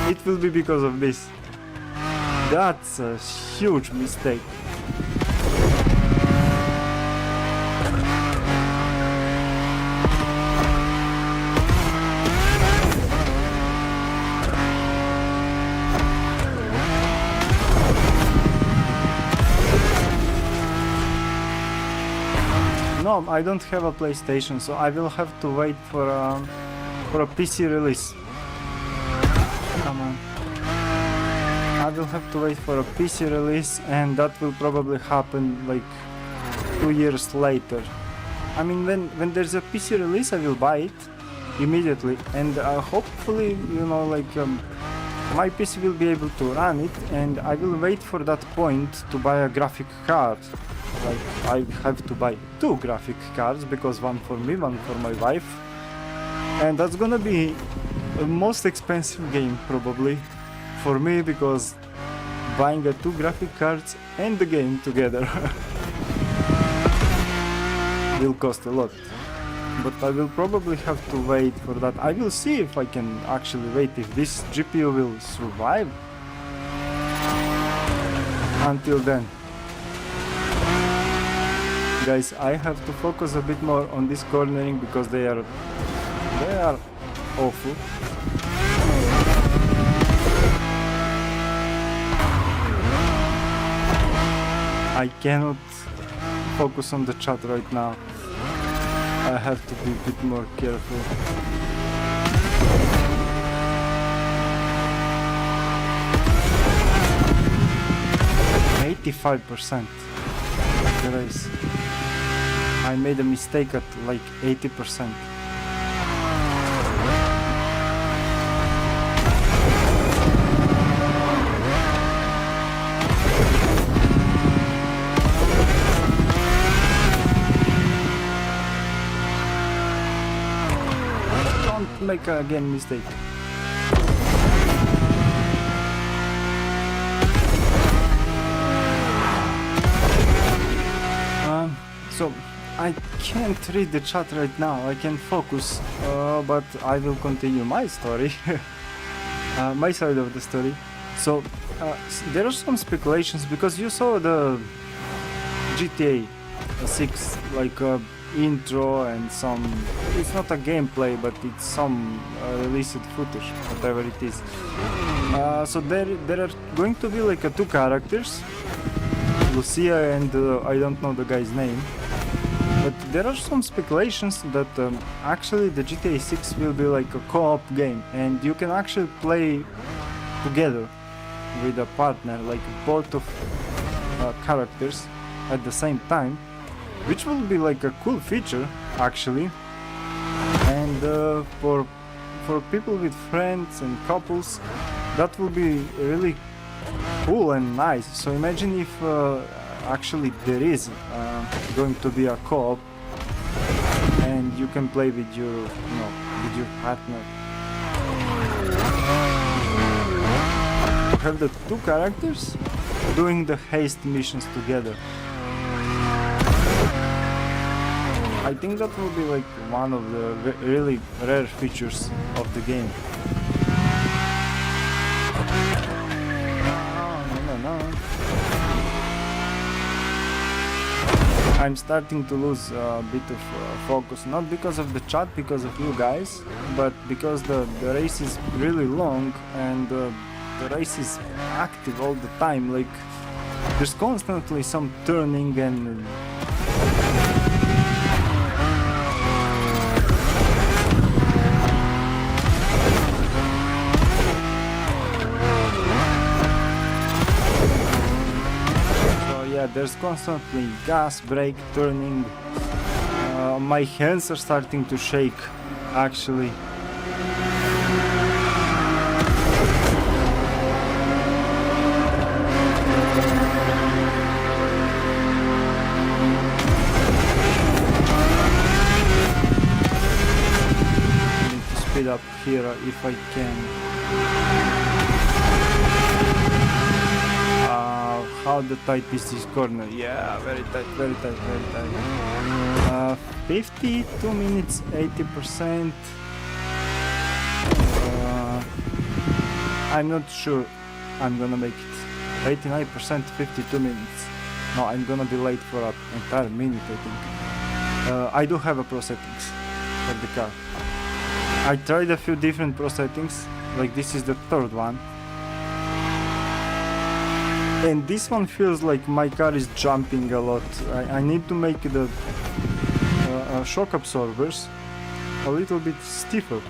it will be because of this. That's a huge mistake. No, I don't have a PlayStation, so I will have to wait for a PC release. Come on. I will have to wait for a PC release, and that will probably happen like 2 years later. I mean, when there's a PC release, I will buy it immediately, and hopefully, you know, like my PC will be able to run it, and I will wait for that point to buy a graphic card. Like, I have to buy 2 graphic cards, because one for me, one for my wife. And that's gonna be the most expensive game probably for me, because buying the two graphic cards and the game together will cost a lot. But I will probably have to wait for that. I will see if I can actually wait, if this GPU will survive until then. Guys, I have to focus a bit more on this cornering because they are awful. I cannot focus on the chat right now. I have to be a bit more careful. %85% the race. I made a mistake at like 80%. Don't make again mistake. So I can't read the chat right now, I can focus, but I will continue my story, my side of the story. So there are some speculations, because you saw the GTA 6 like intro and some, it's not a gameplay but it's some released footage, whatever it is. So there are going to be like two characters, Lucia and I don't know the guy's name. But there are some speculations that actually the GTA 6 will be like a co-op game, and you can actually play together with a partner, like both of characters at the same time, which will be like a cool feature actually. And for people with friends and couples, that will be really cool and nice. So imagine if actually there is going to be a co-op and you can play with your, with your partner. Have the two characters doing the haste missions together. I think that will be like one of the really rare features of the game. No. I'm starting to lose a bit of focus, not because of the chat, because of you guys, but because the race is really long and the race is active all the time. Like there's constantly some turning and there's constantly gas, brake, turning. My hands are starting to shake, actually. I need to speed up here if I can. How the tight is this corner? Yeah, very tight, very tight, very tight. 52 minutes, 80%. I'm not sure I'm gonna make it. 89%, 52 minutes. No, I'm gonna be late for an entire minute, I think. I do have a pro settings for the car. I tried a few different pro settings, like this is the third one. And this one feels like my car is jumping a lot. I need to make the shock absorbers a little bit stiffer.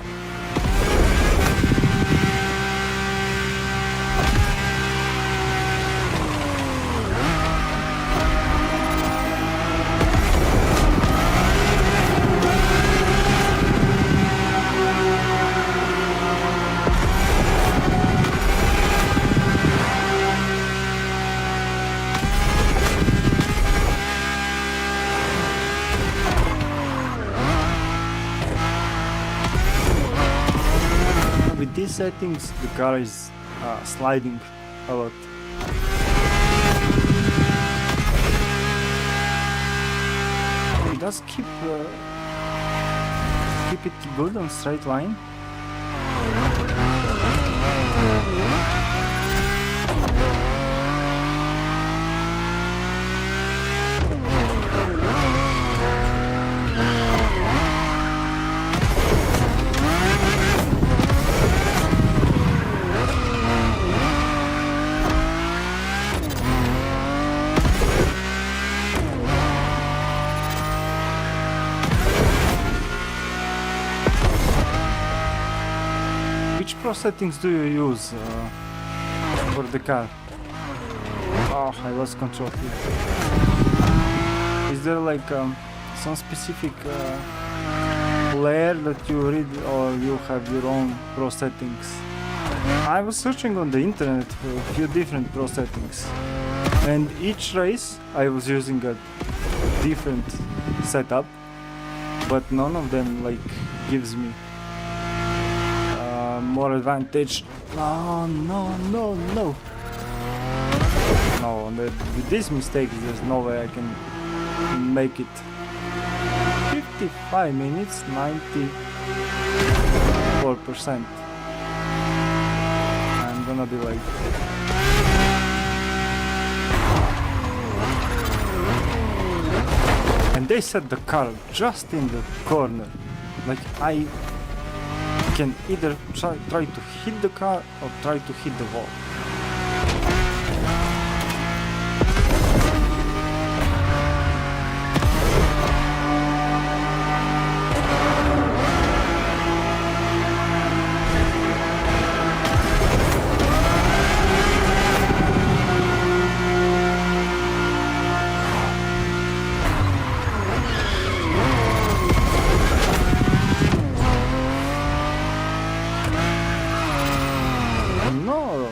these settings, the car is sliding a lot. It does keep it good on straight line. Which pro settings do you use for the car? Oh, I lost control here. Is there like some specific layer that you read, or you have your own pro settings? I was searching on the internet for a few different pro settings, and each race I was using a different setup, but none of them like gives me more advantage. No, with these mistakes there's no way I can make it. 55 minutes, 94%. I'm gonna be late. And they set the car just in the corner. Like I can either try to hit the car or try to hit the wall. No!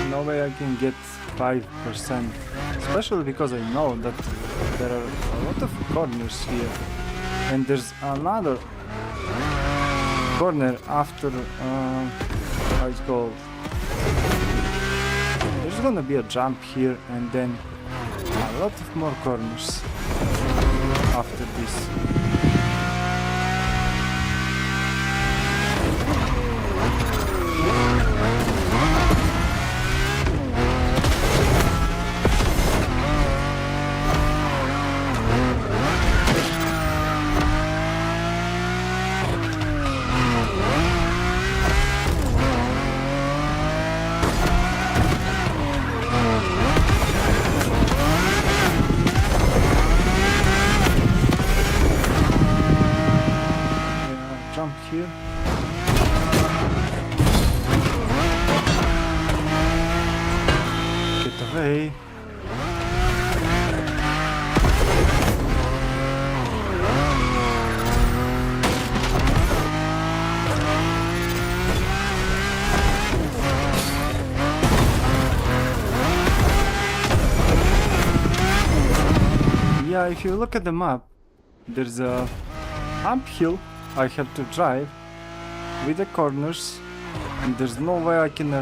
No way I can get 5%, especially because I know that there are a lot of corners here, and there's another corner after, how it's called, there's gonna be a jump here and then a lot of more corners after this. Jump here. Get away. Yeah, if you look at the map, there's a uphill I have to drive with the corners, and there's no way I can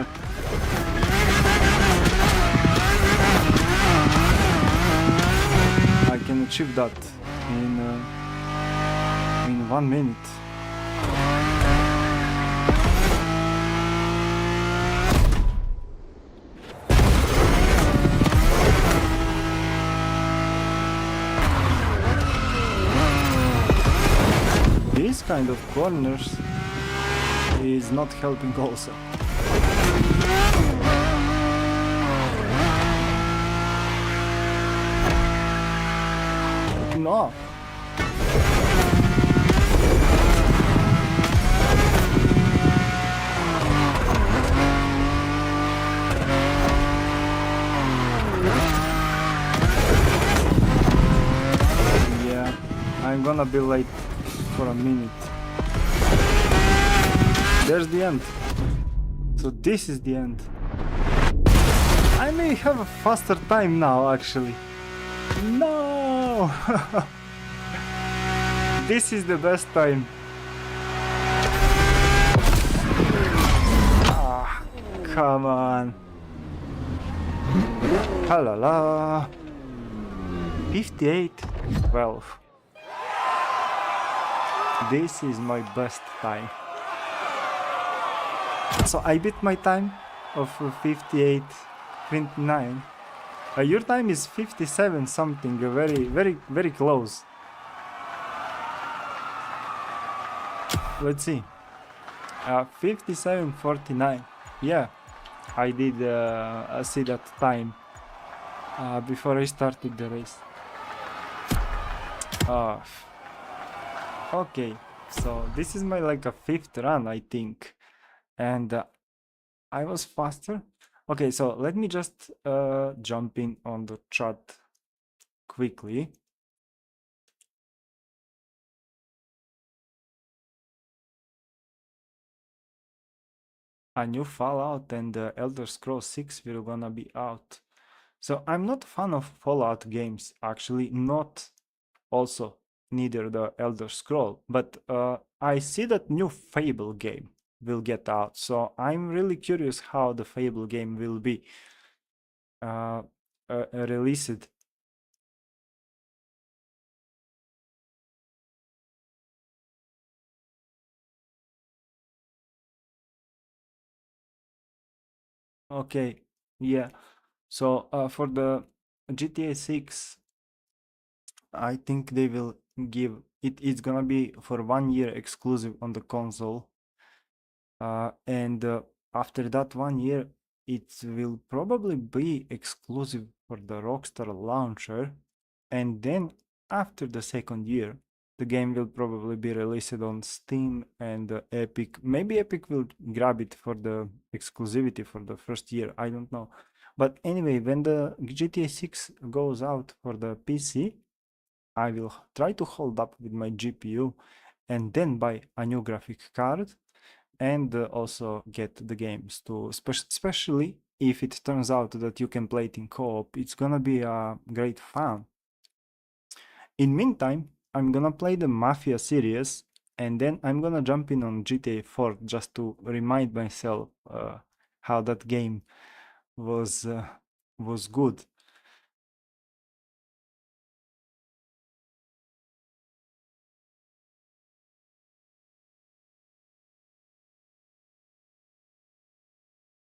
achieve that in 1 minute. This kind of corners is not helping also. No. Yeah, I'm gonna be late for a minute. There's the end. So this is the end. I may have a faster time now, actually. No! This is the best time. Ah, come on. La la. 58, 12. This is my best time. So I beat my time of 58, 29. Your time is 57 something, very close. Let's see. 57:49. Yeah, I did see that time before I started the race. Okay, so this is my like a fifth run, I think, and I was faster. Okay, so let me just jump in on the chat quickly. A new Fallout and Elder Scrolls 6 will gonna be out. So I'm not a fan of Fallout games, actually, not also neither the Elder Scroll, but I see that new Fable game will get out. So I'm really curious how the Fable game will be released. Okay, yeah. So for the GTA 6, I think they will give it. It's gonna be for 1 year exclusive on the console, and after that 1 year, it will probably be exclusive for the Rockstar launcher, and then after the second year, the game will probably be released on Steam and Epic. Maybe Epic will grab it for the exclusivity for the first year. I don't know. But anyway, when the GTA 6 goes out for the PC, I will try to hold up with my GPU and then buy a new graphic card and also get the games too, especially if it turns out that you can play it in co-op. It's gonna be a great fun. In meantime, I'm gonna play the Mafia series and then I'm gonna jump in on GTA 4 just to remind myself how that game was good.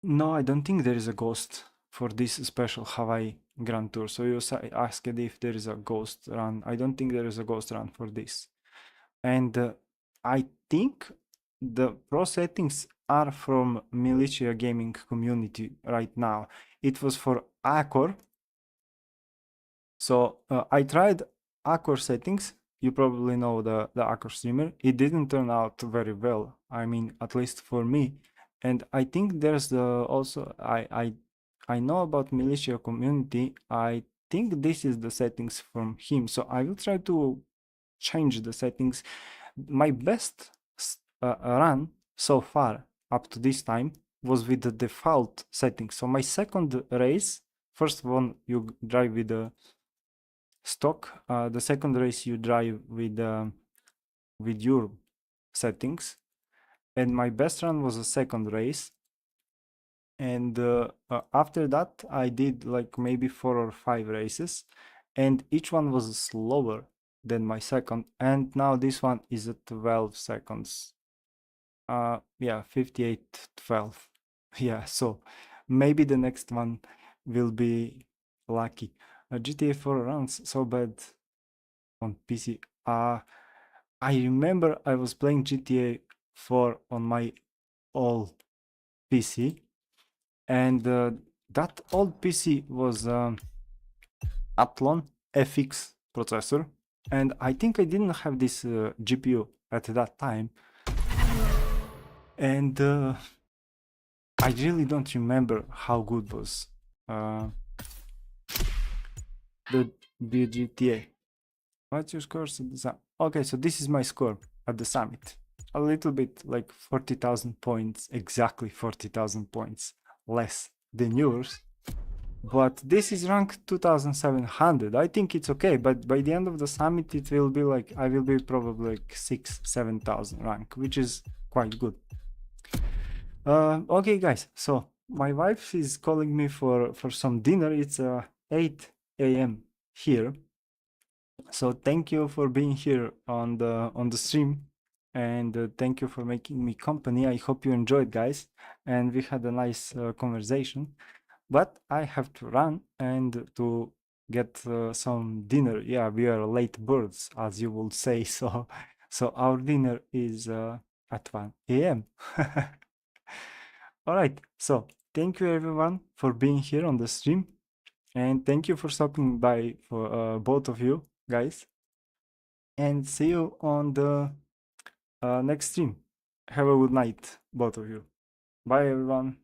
No, I don't think there is a ghost for this special Hawaii Grand Tour. So you asked if there is a ghost run. I don't think there is a ghost run for this. And I think the pro settings are from Militia Gaming community right now. It was for Accor. So I tried Accor settings. You probably know the Accor streamer. It didn't turn out very well. I mean, at least for me. And I think there's also I know about Militia community. I think this is the settings from him. So I will try to change the settings. My best run so far up to this time was with the default settings. So my second race, first one you drive with the stock, the second race you drive with your settings, and my best run was a second race. And after that I did like maybe 4 or 5 races, and each one was slower than my second, and now this one is at 12 seconds. Yeah, 58:12. Yeah, so maybe the next one will be lucky. GTA 4 runs so bad on PC. I remember I was playing GTA 4 on my old PC, and that old PC was Athlon FX processor, and I think I didn't have this GPU at that time, and I really don't remember how good was uh, the GTA. What's your score at the summit? Okay, so this is my score at the summit. A little bit like 40,000 points, exactly 40,000 points less than yours. but this is rank 2700. I think it's okay, but by the end of the summit it will be like I will be probably like 6 7,000 rank, which is quite good. Okay guys, so my wife is calling me for some dinner. It's 8 a.m. here, so thank you for being here on the stream, and thank you for making me company. I hope you enjoyed, guys, and we had a nice conversation. But I have to run and to get some dinner. Yeah, we are late birds, as you would say. So our dinner is at 1 a.m. All right. So thank you everyone for being here on the stream, and thank you for stopping by for both of you guys. And see you on the next stream. Have a good night, both of you. Bye, everyone.